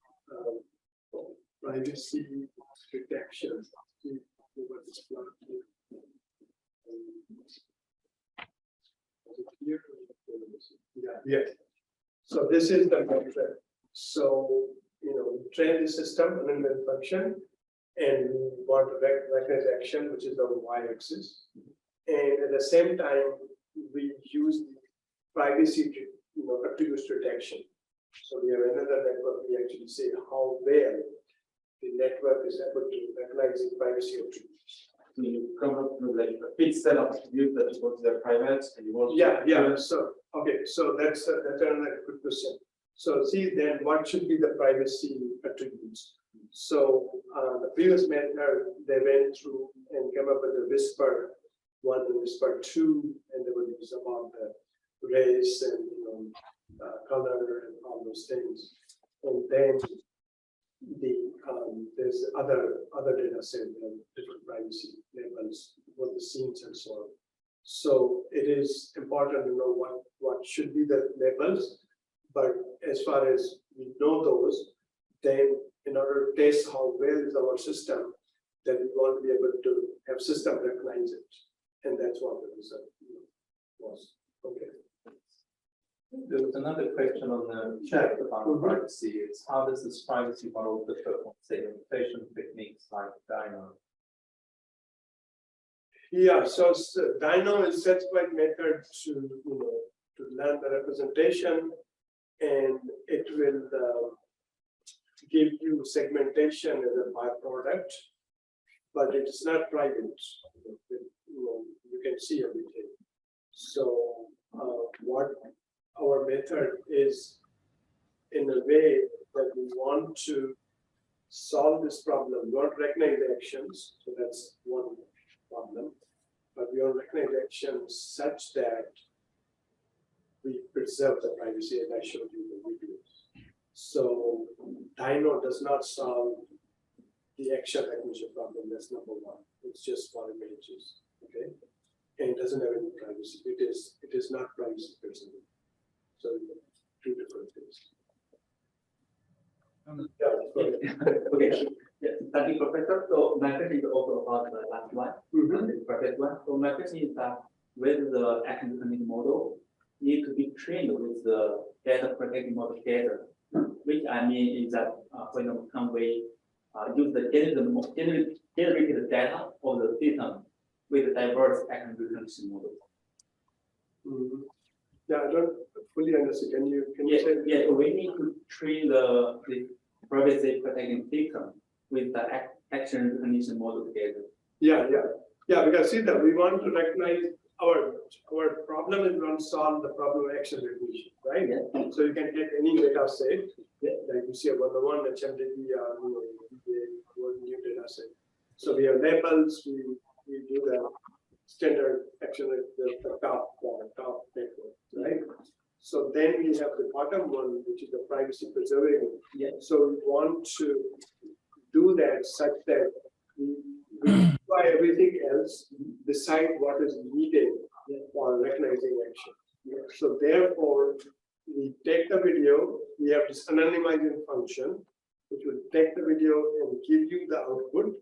Speaker 2: privacy protection. Over this plot here. Yeah. So this is the method. So we train the system and then function, and we
Speaker 4: want to recognize action, which is on y-axis, and at the same time we use the privacy, attributes detection. So we have another network. We actually say how well the network is able to recognize the privacy attributes.
Speaker 1: So you come up with like a fixed set of attributes that you want to private and you want.
Speaker 4: Yeah. So okay, so that's another good question. So see then what should be the privacy attributes? So the previous method they went through and came up with the Whisper 1 and Whisper 2, and they were used about the race and color and all those things. And then there's other data set and different privacy labels for the scenes and so on. So it is important to know what should be the labels, but as far as we know those, then in order to test how well is our system, then we want to be able to have system recognize it, and that's what the result was. Okay.
Speaker 1: There was another question on the chat about privacy. It's how does this privacy model differ from, say, imitation techniques like Dino?
Speaker 4: Yeah, so Dino is certified method to learn the representation, and it will give you segmentation as a byproduct, but it is not private. You can see everything. So what our method is, in a way that we want to solve this problem. We want to recognize the actions, so that's one problem. But we want to recognize the actions such that we preserve the privacy, as I showed you in the videos. So Dino does not solve the action recognition problem. That's number one. It's just for images, okay? And it doesn't have any privacy. It is not privacy preserving. So two different things.
Speaker 1: Okay. Yes, thank you, Professor. So my question is also about the last one, the first one. So my question is that whether the action recognition model need to be trained with the data protecting model together, which I mean is that, for example, can we use the generated data of the system with diverse action recognition models?
Speaker 4: Yeah, I don't fully understand. Can you say?
Speaker 1: Yeah, we need to train the privacy protecting system with the action recognition model together.
Speaker 4: Yeah. Because see that we want to recognize our problem is we want to solve the problem of action recognition, right? Yeah. So you can get any data set, like you see a 101, HMDB, new data set. So we have labels. We do the standard action at the top network, right? So then we have the bottom one, which is the privacy preserving.
Speaker 1: Yeah.
Speaker 4: So we want to do that such that we try everything else, decide what is needed for recognizing action. Yeah. So therefore, we take the video, we have this anonymizing function, which will take the video and give you the output,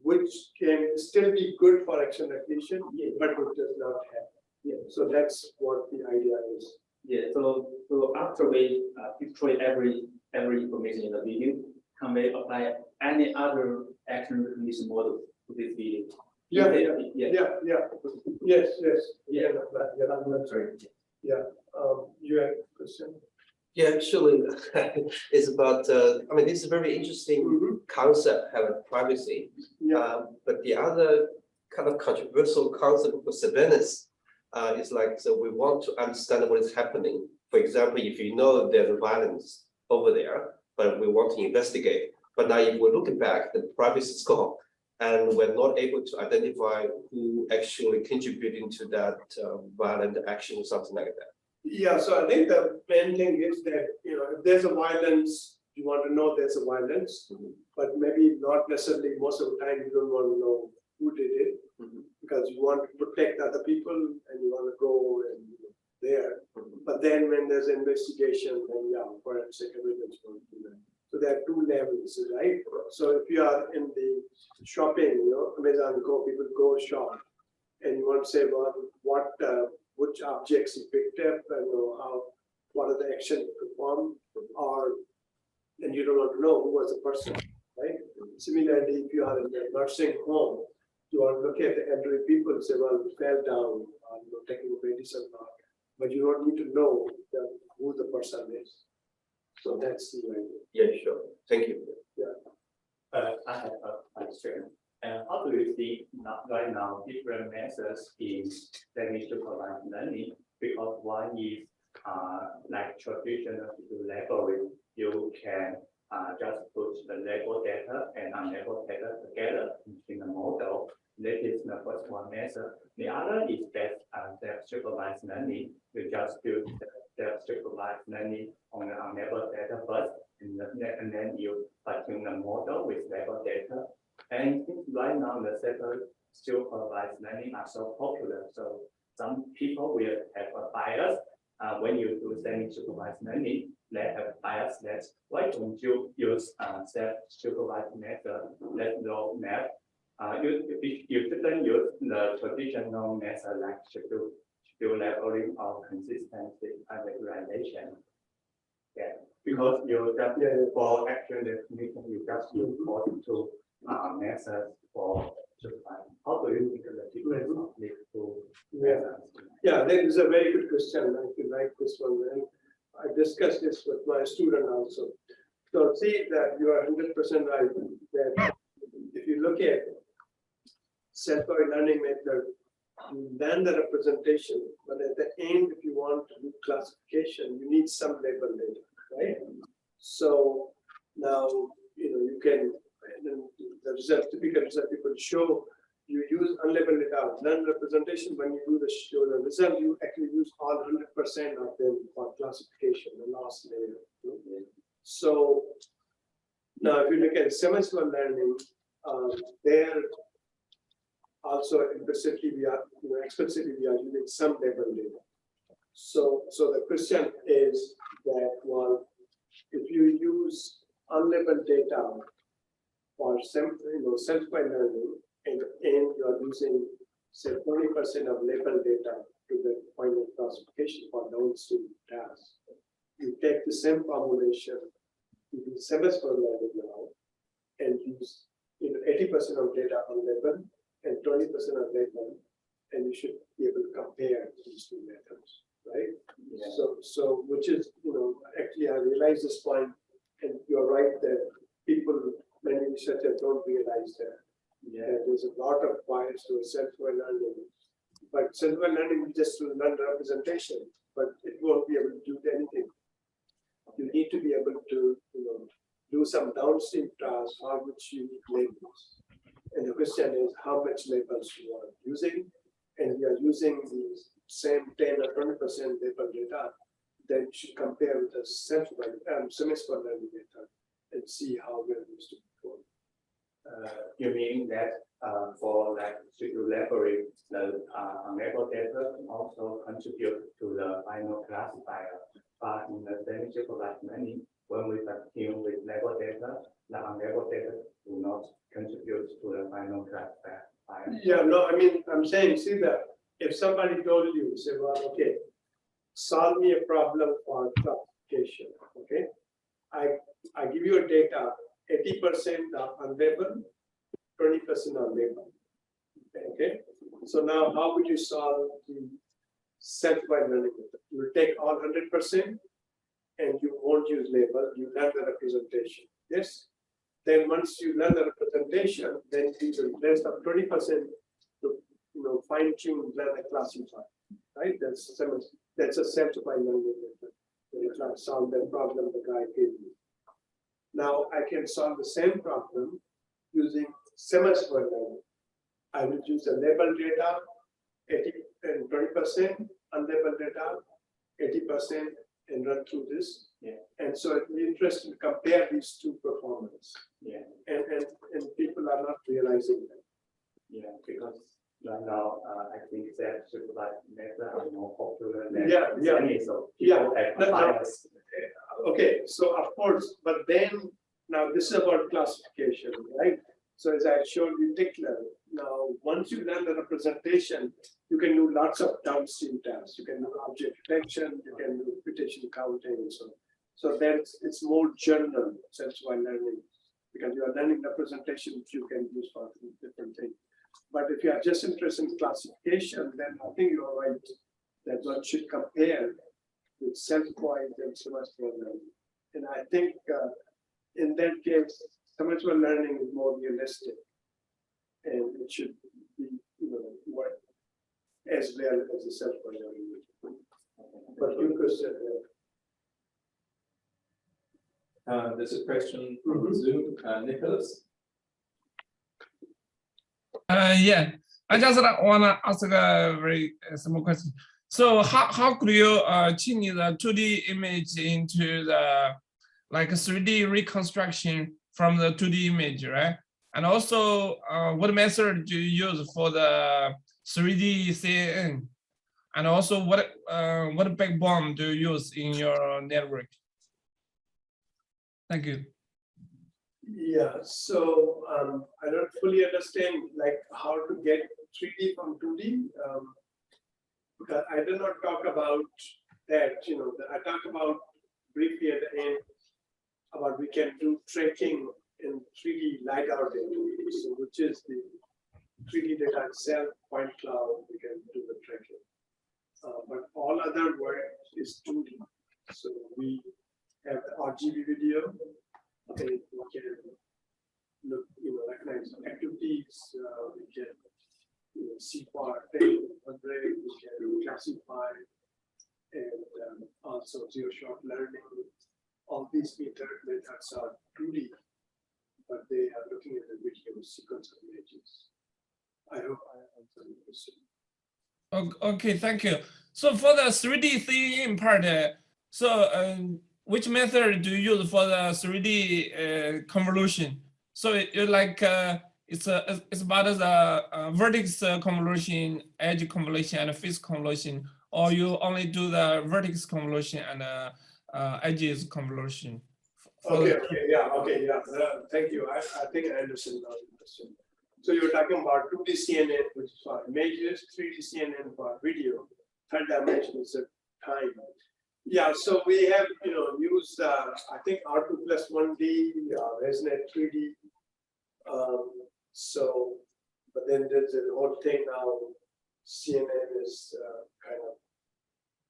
Speaker 4: which can still be good for action recognition, but it does not have. Yeah. So that's what the idea is.
Speaker 1: Yeah. So after we destroy every information in the video, can we apply any other action recognition model to this video?
Speaker 4: Yes. That's right. Yeah. You have a question?
Speaker 5: Yeah, actually, it's about. I mean, this is a very interesting concept, having privacy.
Speaker 4: Yeah.
Speaker 5: But the other kind of controversial concept for surveillance is like, so we want to understand what is happening. For example, if you know there's violence over there, but we want to investigate. But now, if we're looking back, the privacy is gone, and we're not able to identify who actually contributing to that violent action or something like that.
Speaker 4: Yeah, so I think the main thing is that, if there's a violence, you want to know there's a violence, but maybe not necessarily most of the time you don't want to know who did it, because you want to protect other people and you want to go and there. But then when there's an investigation, then forensic evidence will do that. So there are two levels, right? So if you are in the shopping, Amazon Go, people go shop, and you want to say, well, which objects you picked up and what are the actions performed, and you don't want to know who was the person, right? Similarly, if you are in a nursing home, you are looking at the elderly people, say, well, fell down, taking medicine, but you don't need to know who the person is. So that's the idea.
Speaker 5: Yeah, sure. Thank you.
Speaker 6: I have a question. How do you see right now different methods in semi-supervised learning? Because one is like traditional labeling, you can just put the label data and unlabeled data together in the model. That is the first one method. The other is that self-supervised learning. You just do self-supervised learning on the unlabeled data first, and then you tune the model with labeled data. And right now, the self-supervised learning are so popular. So some people will have a bias. When you do semi-supervised learning, they have bias that why don't you use self-supervised method, let no map. You shouldn't use the traditional method like schedule labeling or consistency and regularization. Yeah, because you just for action definition, you just use one to methods for supervised. How do you think the difference of these two methods?
Speaker 4: Yeah, that is a very good question. I feel like this one, and I discussed this with my student also. So see that you are 100% right that if you look at self-powered learning method, you learn the representation, but at the end, if you want to do classification, you need some label data, right? So now you can, and the result, typical result people show, you use unlabeled data, learn representation. When you do the show the result, you actually use all 100% of them for classification, the last layer. So now if you look at semester learning, there also implicitly we are, explicitly we are using some label data. So the question is that, well, if you use unlabeled data for self-supervised learning, and you are using say 20% of labeled data to the point of classification for downstream tasks, you take the same formulation, you do semester learning now, and use 80% of data unlabeled and 20% of labeled, and you should be able to compare these two methods, right? Yeah. So which is, actually I realize this point, and you're right that people, many researchers don't realize that. Yeah, there's a lot of bias to self-supervised learning, but self-supervised learning is just to learn representation, but it won't be able to do anything. You need to be able to, do some downstream tasks for which you need labels. And the question is how much labels you are using, and we are using the same 10 or 20% label data, then you should compare with the semester learning data and see how well it is to perform.
Speaker 6: You mean that for like schedule labeling, the unlabeled data also contribute to the final classifier, but in the semi-supervised learning, when we continue with labeled data, the unlabeled data do not contribute to the final classifier.
Speaker 4: Yeah, no, I mean, I'm saying, see that if somebody told you, say, well, okay, solve me a problem for classification, okay? I give you a data, 80% are unlabeled, 20% are labeled, okay? So now how would you solve the self-supervised learning method? You will take all 100% and you won't use label, you learn the representation, yes? Then once you learn the representation, then you will rest of 20% to fine-tune, learn the classify, right? That's a self-supervised learning method. You try to solve that problem the guy gave you. Now I can solve the same problem using semester learning. I will use the labeled data, 80 and 20%, unlabeled data, 80%, and run through this.
Speaker 6: Yeah. And
Speaker 4: so it's interesting to compare these two performances.
Speaker 6: Yeah.
Speaker 4: And people are not realizing that.
Speaker 6: Yeah, because right now I think that supervised method are more popular than so
Speaker 4: yeah.
Speaker 6: Have bias.
Speaker 4: Okay, so of course, but then now this is about classification, right? So as I showed you tick level, now once you learn the representation, you can do lots of downstream tasks. You can do object detection, you can do repetition counting, and so on. So that's it's more general self-supervised learning. because you are learning representation, which you can use for different things. But if you are just interested in classification, then I think you're right that one should compare with self-point and semester learning. And I think in that case, semester learning is more realistic, and it should be, work as well as the self-point learning. But you could say that.
Speaker 1: There's a question from Zoom, Nicholas.
Speaker 7: Yeah, I just want to ask a very simple question. So how could you change the 2D image into the like a 3D reconstruction from the 2D image, right? And also, what method do you use for the 3D CNN? And also, what backbone do you use in your network? Thank you.
Speaker 4: Yeah, so I don't fully understand like how to get 3D from 2D. Because I did not talk about that, I talked about briefly at the end about we can do tracking in 3D LiDAR data, so which is the 3D data itself, point cloud, we can do the tracking. But all other work is 2D. So we have the RGB video, okay, we can look, recognize activities, we can see part, we can classify, and also zero-shot learning. All these methods are 2D, but they are looking at the video sequence of images. I hope I answered the question.
Speaker 7: Okay, thank you. So for the 3D theme part, which method do you use for the 3D convolution? So you like it's about the vertex convolution, edge convolution, and face convolution, or you only do the vertex convolution and edges convolution?
Speaker 4: Okay, yeah. Thank you. I think I understand now the question. So you're talking about 2D CNN, which is for images, 3D CNN for video, third dimension is a time. Yeah, so we have used I think R2+1D, ResNet 3D. But then there's the whole thing now. CNN is kind of,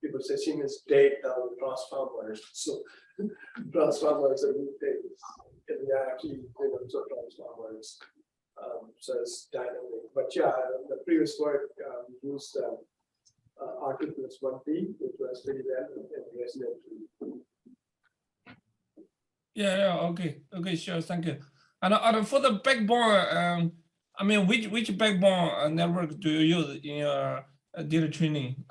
Speaker 4: people say CNN is dead now with transformers. So transformers are new things, and we are actually so transformers. So it's dynamic. But yeah, the previous work used R2+1D, which was pretty well, and ResNet 3D.
Speaker 7: Yeah, okay, sure, thank you. And for the backbone, I mean, which backbone network do you use in your data training?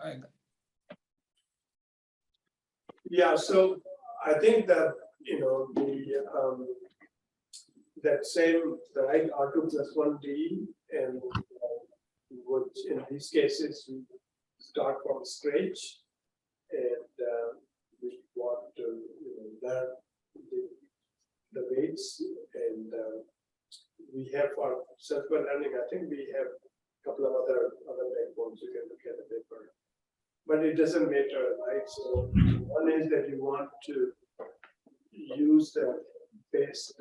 Speaker 4: Yeah, so I think that that same right R2+1D, and which in these cases we start from scratch, and we want to learn the weights, and we have for self-learning. I think we have a couple of other backbones. You can look at the paper, but it doesn't matter, right? So one is that you want to use the best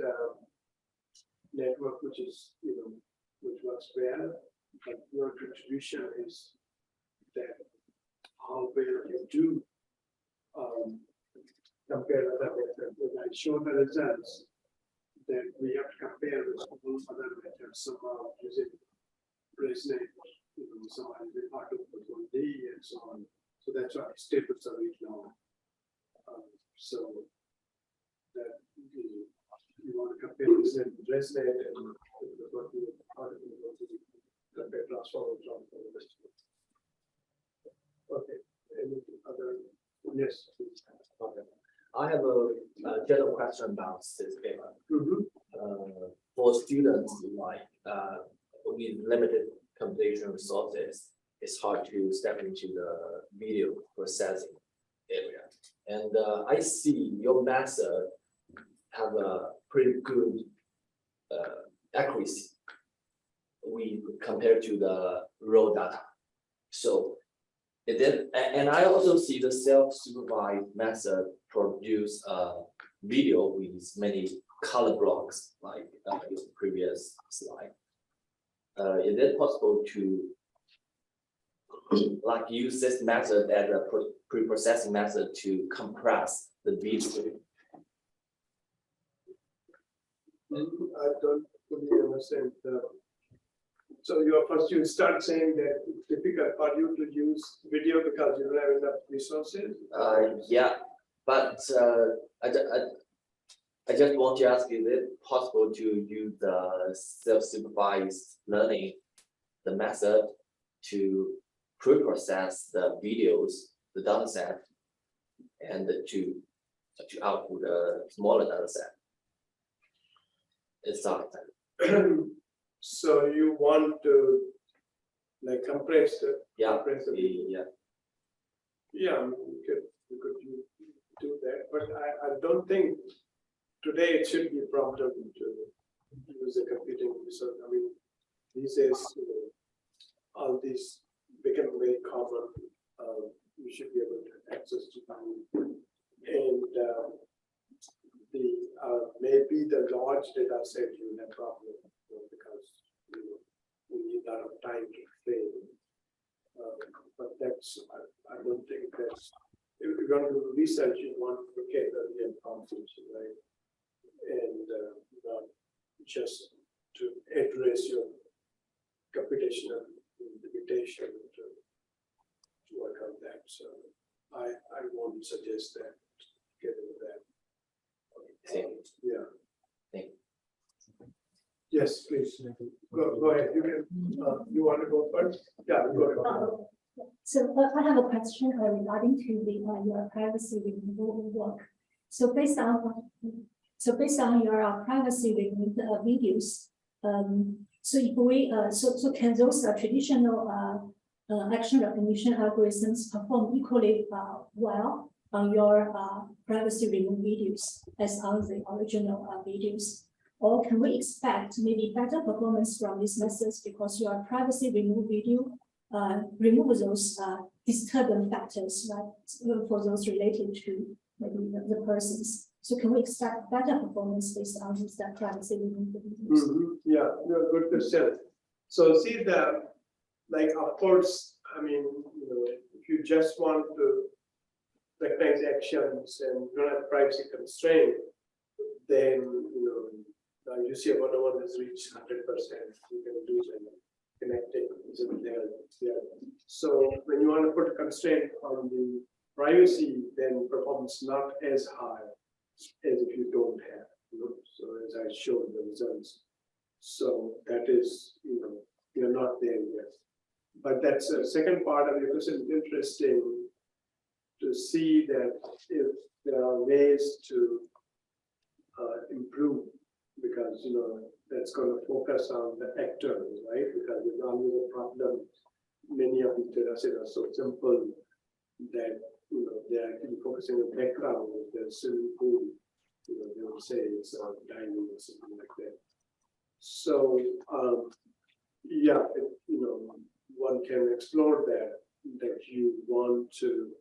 Speaker 4: network, which is which works well, but your contribution is that how well you do compare other methods. When I show the results, then we have to compare with all other methods, somehow using ResNet, somehow using R2+1D and so on. So that's why staples are really long. So that you want to compare ResNet and compare transformers. Okay. Any other? Yes, please.
Speaker 8: Okay. I have a general question about this paper. For students with limited computational resources, it's hard to step into the video processing area. And I see your method have a pretty good accuracy compared to the raw data. So and I also see the self-supervised method produce a video with many color blocks like your previous slide. Is it possible to like use this method as a pre-processing method to compress the video?
Speaker 4: I don't fully understand. So you start saying that it's difficult for you to use video because you don't have enough resources.
Speaker 8: Yeah, but I just want to ask, is it possible to use the self-supervised learning, the method to pre-process the videos, the data set, and to output a smaller data set? It's not that.
Speaker 4: So you want to like compress the.
Speaker 8: Yeah,
Speaker 4: compress the
Speaker 8: yeah.
Speaker 4: Yeah, I mean, you could do that, but I don't think today it should be a problem to use a computing research. I mean, these days, all these become very common. You should be able to access to them. And maybe the large data set you have problem because we need a lot of time to train. But that's I don't think that's if you're going to do research, you want to look at the real problems, right? And not just to address your computational limitation to work on that. So I won't suggest that. Get into that.
Speaker 8: Thank you.
Speaker 4: Yeah.
Speaker 8: Thank you.
Speaker 4: Yes, please. Go ahead. You can. You want to go first? Yeah, go ahead.
Speaker 9: So I have a question regarding to the your privacy removal work. So based on your privacy removed videos, so if we so can those traditional action recognition algorithms perform equally well on your privacy removed videos as on the original videos? Or can we expect maybe better performance from these methods because your privacy removed video remove those disturbance factors, right, for those related to maybe the persons. So can we expect better performance based on this privacy removed videos?
Speaker 4: Yeah, no, good question. So see like of course, I mean, if you just want to recognize actions and don't have privacy constraint, then you see about the one that's reached 100%, you can do some connecting there. Yeah. So when you want to put a constraint on the privacy, then performance not as high as if you don't have. So as I showed the results. So that is, you're not there yet. But that's the second part of your question. Interesting to see that if there are ways to improve, because that's going to focus on the actors, right? Because there's always a problem. Many of these data sets are so simple that they're actually focusing on background. There's swimming pool, they will say it's dining or something like that. So yeah, one can explore that you want to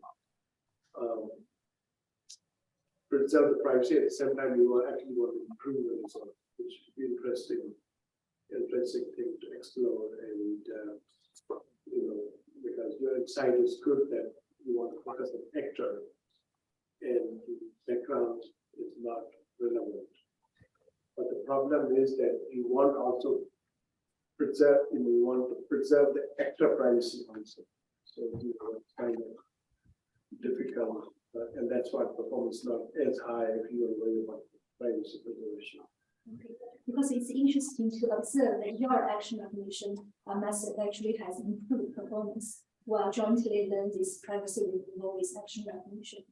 Speaker 4: preserve the privacy at the same time you actually want to improve the result, which would be interesting thing to explore. And because your insight is good that you want to focus on actor and the background is not relevant. But the problem is that you want also preserve, you want to preserve the actor privacy also. So it's kind of difficult, and that's why performance not as high if you are worried about privacy preservation.
Speaker 9: Okay. Because it's interesting to observe that your action recognition method actually has improved performance while jointly learn this privacy removal with action recognition.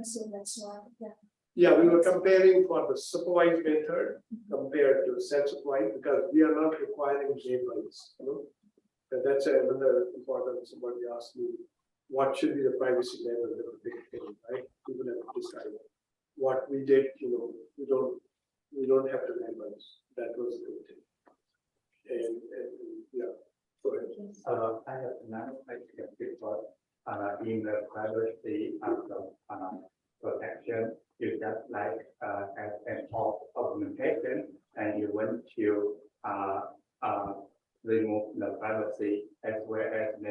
Speaker 9: So that's why, yeah.
Speaker 4: Yeah, we were comparing for the supervised method compared to self-supervised because we are not requiring labels. And that's another important. Somebody asked me, what should be the privacy level? They were big thing, right? People have to decide. What we did, we don't have to labels. That was a good thing. And yeah, go ahead.
Speaker 6: I have another question because in the privacy of the protection, you just like as an off of the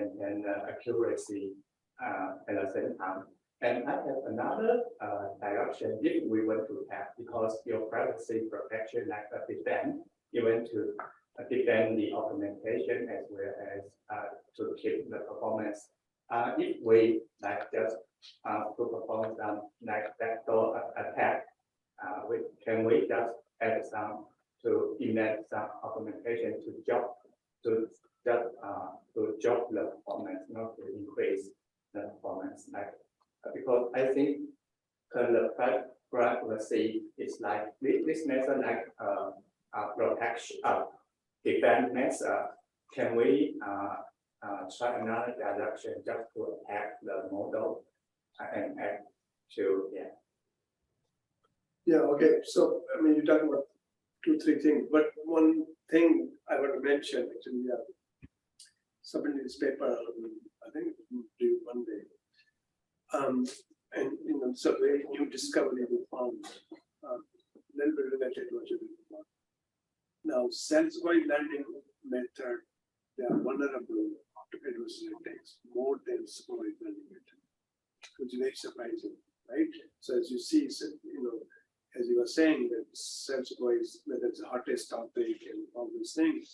Speaker 6: maintain the accuracy at the same time. And I have another direction if we want to have, because your privacy protection like a defend, you want to defend the augmentation as well as to keep the performance. If we like just to perform some like backdoor attack, can we just add some to embed some augmentation to drop the performance, not to increase the performance. Like because I think the privacy is like this method like protection defense method. Can we try another direction just to attack the model and add to
Speaker 4: Yeah, okay, so I mean, you're talking about 2-3 things, but one thing I want to mention actually, submitted this paper, I think it was due Monday. And you know, so very new discovery we found, a little bit related to what you did. Now, sense-wise learning method, they are vulnerable to adversarial attacks more than supervised learning method, which is very surprising, right? So as you see, you know, as you were saying, that self-supervised methods are hottest topic and all these things.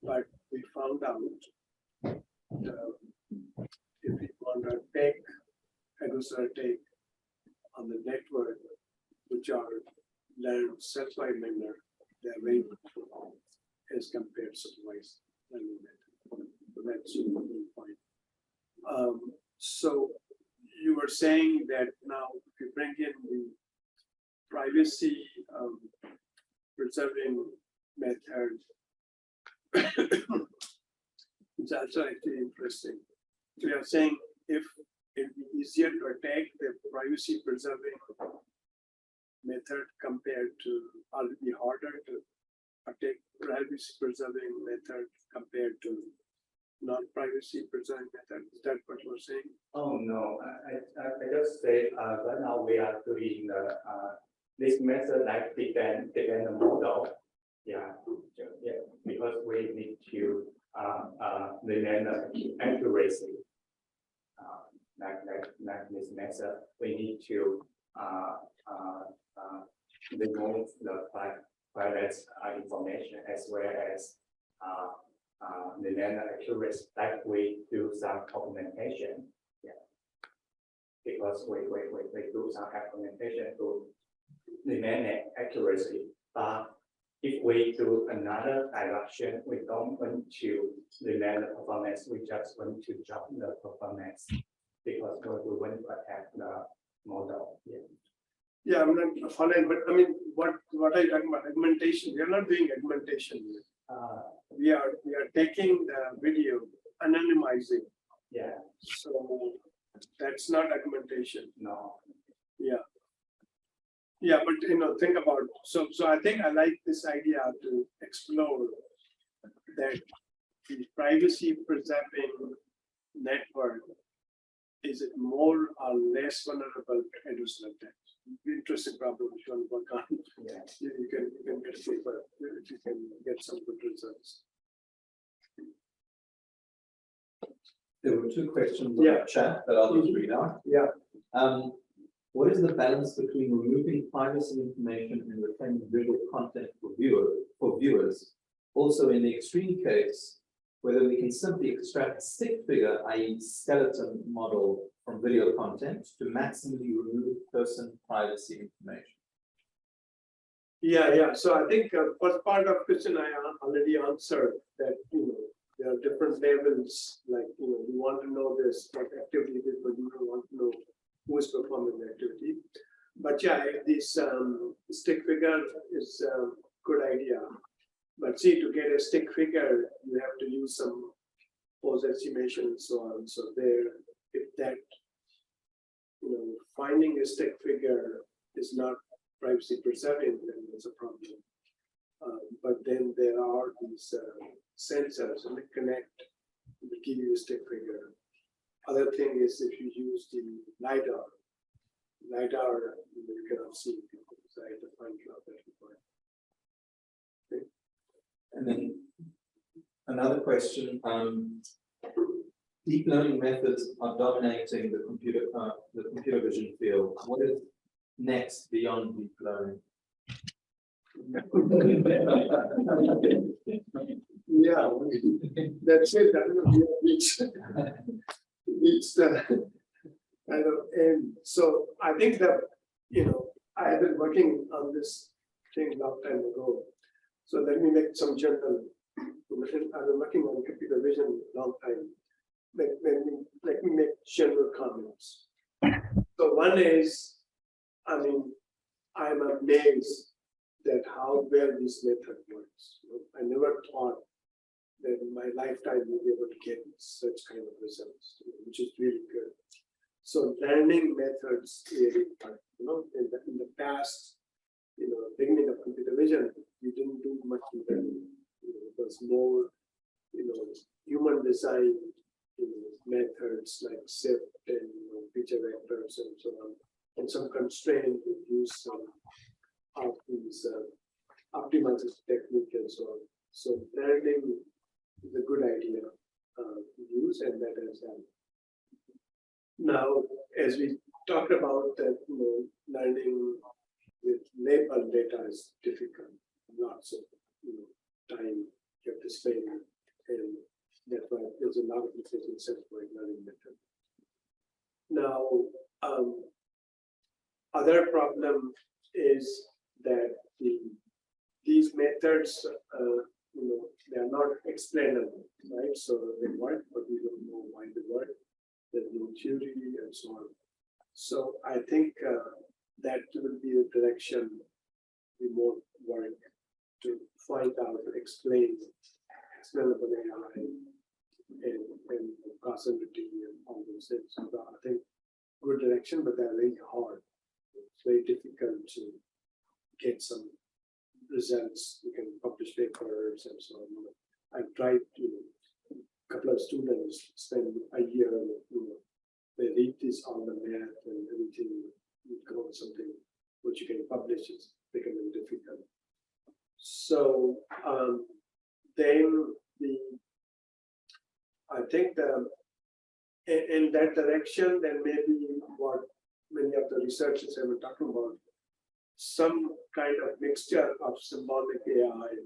Speaker 4: But we found out if we want to take adversarial attack on the network, which are learned self-supervised manner, they are very poor as compared to supervised learning method. So that's the main point. So you were saying that now if you bring in the privacy preserving method, it's also actually interesting. So you're saying if it'd be easier to attack the privacy preserving method compared to, or it'd be harder to attack privacy preserving method compared to non-privacy preserving method. Is that what you're saying?
Speaker 6: Oh no, I just say right now we are doing the this method like defend the model. Yeah, because we need to remain the accuracy. Like this method, we need to remove the private information as well as remain accuracy. Like we do some augmentation. Yeah, because we do some augmentation to remain accuracy, but if we do another direction, we don't want to remain the performance, we just want to drop the performance because we want to attack the model.
Speaker 4: Yeah, I'm not following, but I mean, what are you talking about? Augmentation? We are not doing augmentation. We are taking the video, anonymizing.
Speaker 6: Yeah.
Speaker 4: So that's not augmentation.
Speaker 6: No.
Speaker 4: Yeah. Yeah, but you know, think about so I think I like this idea to explore that the privacy preserving network, is it more or less vulnerable to adversarial attacks? Interesting problem if you want to work on.
Speaker 6: Yeah.
Speaker 4: You can get a paper if you can get some good results.
Speaker 10: There were 2 questions
Speaker 4: Yeah.
Speaker 10: on the chat that I'll just read out.
Speaker 4: Yeah.
Speaker 10: What is the balance between removing privacy information and retaining visual content for viewers? Also, in the extreme case, whether we can simply extract stick figure, i.e. skeleton model from video content to maximally remove person privacy information.
Speaker 4: Yeah. So I think first part of question I already answered that, you know, there are different levels, like, you know, we want to know this what activity is, but we don't want to know who is performing the activity. But yeah, this stick figure is a good idea. But see, to get a stick figure, you have to use some pose estimation and so on. So there, if that, you know, finding a stick figure is not privacy preserving, then there's a problem. But then there are these sensors and they connect, they give you a stick figure. Other thing is if you use the LiDAR, you cannot see people, so I have to find out that point. Okay.
Speaker 10: And then another question, deep learning methods are dominating the computer vision field. What is next beyond deep learning?
Speaker 4: Yeah, that's it. I don't know, we have reached the kind of end. So I think that, I have been working on this thing a long time ago. So let me make some general. I've been working on computer vision a long time. Let me make general comments. So one is, I'm amazed that how well this method works. I never thought that in my lifetime we'll be able to get such kind of results, which is really good. So learning methods really work. In the past, beginning of computer vision, we didn't do much learning. It was more, human design methods like SIFT and feature vectors and so on, and some constraint to use some of these optimization technique and so on. So learning is a good idea to use, and that has done. Now, as we talked about that, learning with label data is difficult. Lots of time you have to spend, and that's why there's a lot of decision centralized learning method. Now, other problem is that these methods, they are not explainable, right? So they work, but we don't know why they work. There's no theory and so on. So I think that will be the direction we more work to find out, explain explainable AI and causality and all those things. So I think good direction, but they're very hard. It's very difficult to get some results. You can publish papers and so on. I've tried a couple of students spend a year, they read this on the math and everything, you come up with something which you can publish, is becoming difficult. So then I think in that direction, then maybe what many of the researchers have been talking about, some kind of mixture of symbolic AI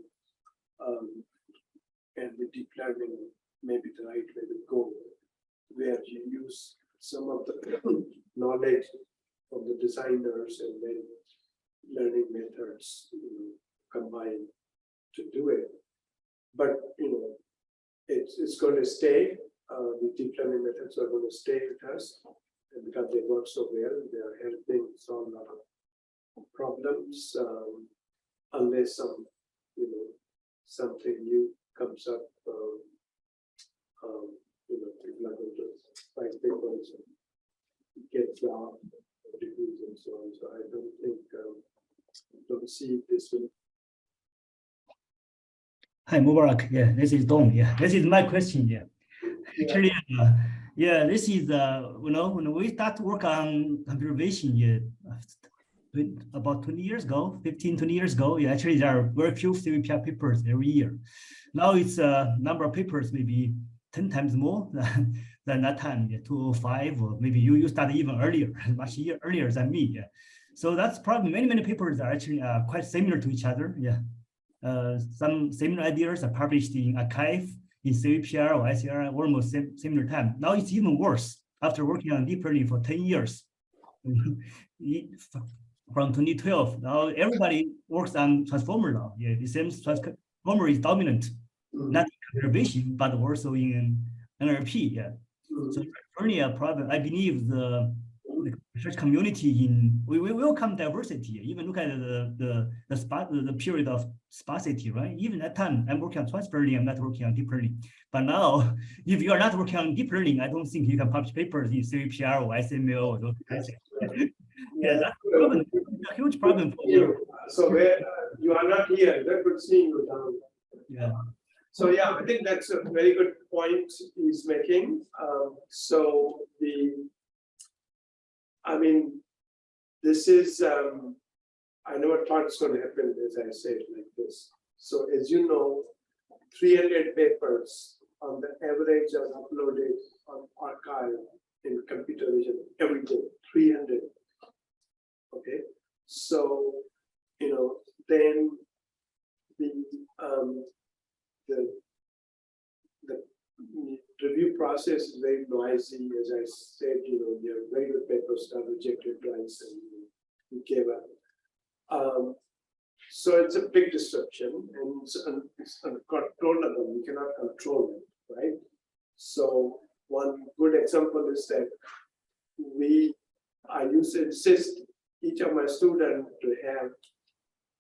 Speaker 4: and the deep learning may be the right way to go, where you use some of the knowledge of the designers and then learning methods combined to do it. But it's going to stay. The deep learning methods are going to stay with us, and because they work so well, they are helping solve a lot of problems. Unless something new comes up, people are going to write papers and get jobs, degrees, and so on. So I don't think, don't see this will.
Speaker 11: Hi, Mubarak. Yeah, this is Dong. Yeah, this is my question. Yeah, actually, this is when we start to work on computer vision, about 20 years ago, 15, 20 years ago. Yeah, actually, there are very few CVPR papers every year. Now it's a number of papers, maybe 10 times more than that time, 205, or maybe you started even earlier, much earlier than me. Yeah, so that's probably many papers are actually quite similar to each other. Yeah. Some similar ideas are published in archive, in CVPR or ICR, almost similar time. Now it's even worse after working on deep learning for 10 years. From 2012, now everybody works on transformer now. Yeah, the same transformer is dominant, not in computer vision, but also in NLP. Yeah. So only a problem. I believe the research community we welcome diversity. Even look at the period of sparsity, right? Even at time I'm working on transfer learning, I'm not working on deep learning. But now, if you are not working on deep learning, I don't think you can publish papers in CVPR or SML or those kinds of things. Yeah, that's a huge problem for you.
Speaker 4: So where you are not here, very good seeing you down.
Speaker 11: Yeah.
Speaker 4: So yeah, I think that's a very good point he's making. This is, I never thought it's going to happen, as I said, like this. So as you know, 300 papers on the average are uploaded on archive in computer vision every day, 300. Okay, so then the review process is very noisy. As I said, there are very good papers that are rejected twice and we gave up. So it's a big disruption and it's uncontrollable. We cannot control it, right? So one good example is that I used to insist each of my students to have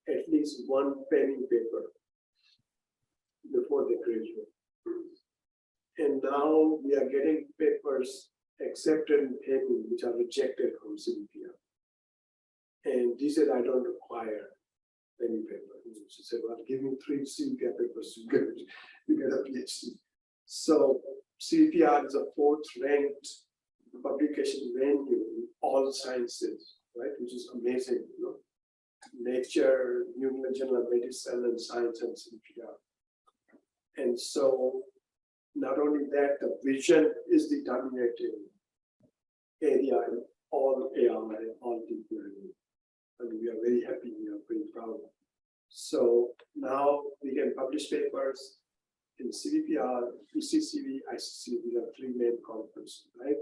Speaker 4: at least one penny paper before they graduate. And now we are getting papers accepted in penny which are rejected from CVPR. And he said, I don't require penny paper. She said, well, give me 3 CVPR papers, you get a PhD. So CVPR is a 4th ranked publication venue in all sciences, right? Which is amazing, Nature, New England Journal of Medicine and Science and CVPR. And so not only that, the vision is the dominating area in all AI, all deep learning. And we are very happy, we are very proud. So now we can publish papers in CVPR, ECCV, ICCV, we have 3 main conferences, right?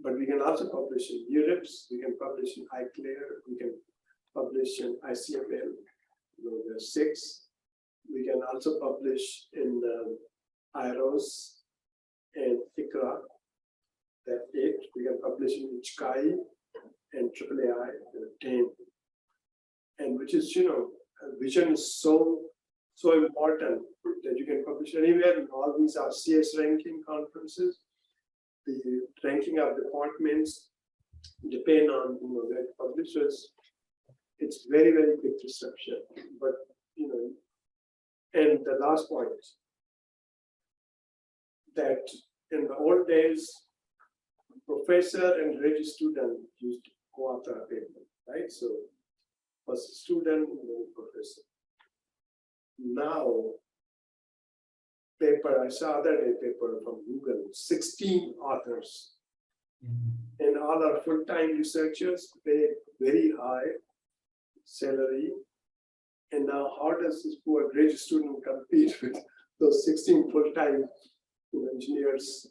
Speaker 4: But we can also publish in URIPS, we can publish in iClear, we can publish in ICML, there are 6. We can also publish in IROS and ICRA, that 8. We can publish in ICHKAI and AAAI, 10. And which is, vision is so important that you can publish anywhere. And all these are CS ranking conferences. The ranking of departments depend on their publishers. It's very, very big disruption. But and the last point, that in the old days, professor and graduate student used to co-author a paper, right? So first a student and then a professor. Now, I saw other day paper from Google, 16 authors. And all are full-time researchers, pay very high salary. And now how does this poor graduate student compete with those 16 full-time engineers?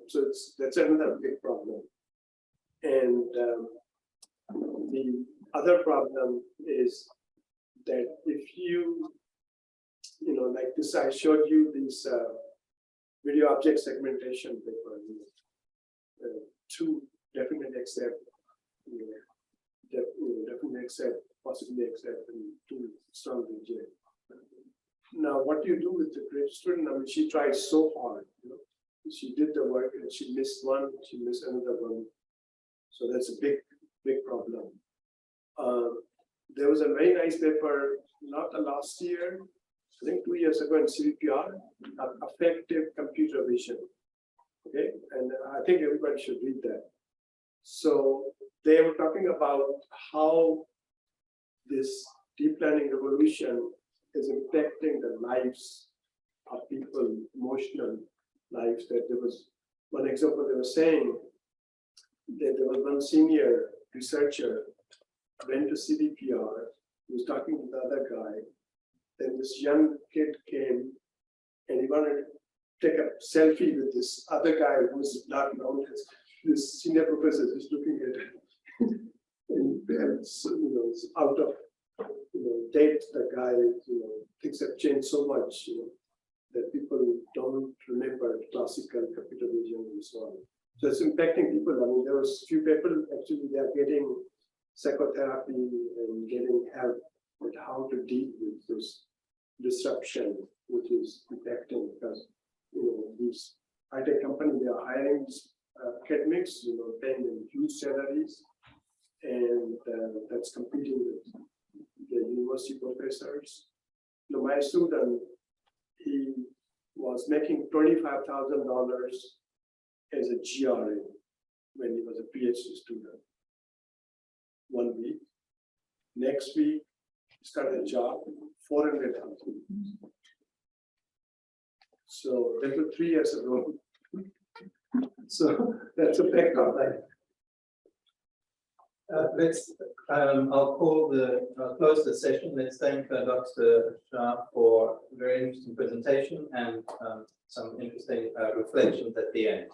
Speaker 4: So that's another big problem. And the other problem is that if you, like this, I showed you this video object segmentation paper, 2 definitely accept, definitely accept, possibly accept, and 2 strong reject. Now, what do you do with the great student? I mean, she tried so hard, she did the work and she missed one, she missed another one. So that's a big, big problem. There was a very nice paper, not the last year, I think 2 years ago in CVPR, effective computer vision. Okay, and I think everybody should read that. So they were talking about how this deep learning revolution is impacting the lives of people, emotional lives. That there was one example they were saying that there was one senior researcher went to CVPR, he was talking to the other guy. Then this young kid came and he wanted to take a selfie with this other guy who's not known as this senior professor is looking at it. And it's out of date. The guy, things have changed so much, that people don't remember classical computer vision and so on. So it's impacting people. I mean, there was few people actually they are getting psychotherapy and getting help with how to deal with this disruption, which is impacting, because these high-tech companies, they are hiring academics, paying them huge salaries, and that's competing with the university professors. My student, he was making $25,000 as a GRA when he was a PhD student. 1 week. Next week, he started a job, $400,000. So that was 3 years ago. So that's a fact of life.
Speaker 10: I'll close the session. Let's thank Dr. Shah for a very interesting presentation and some interesting reflections at the end.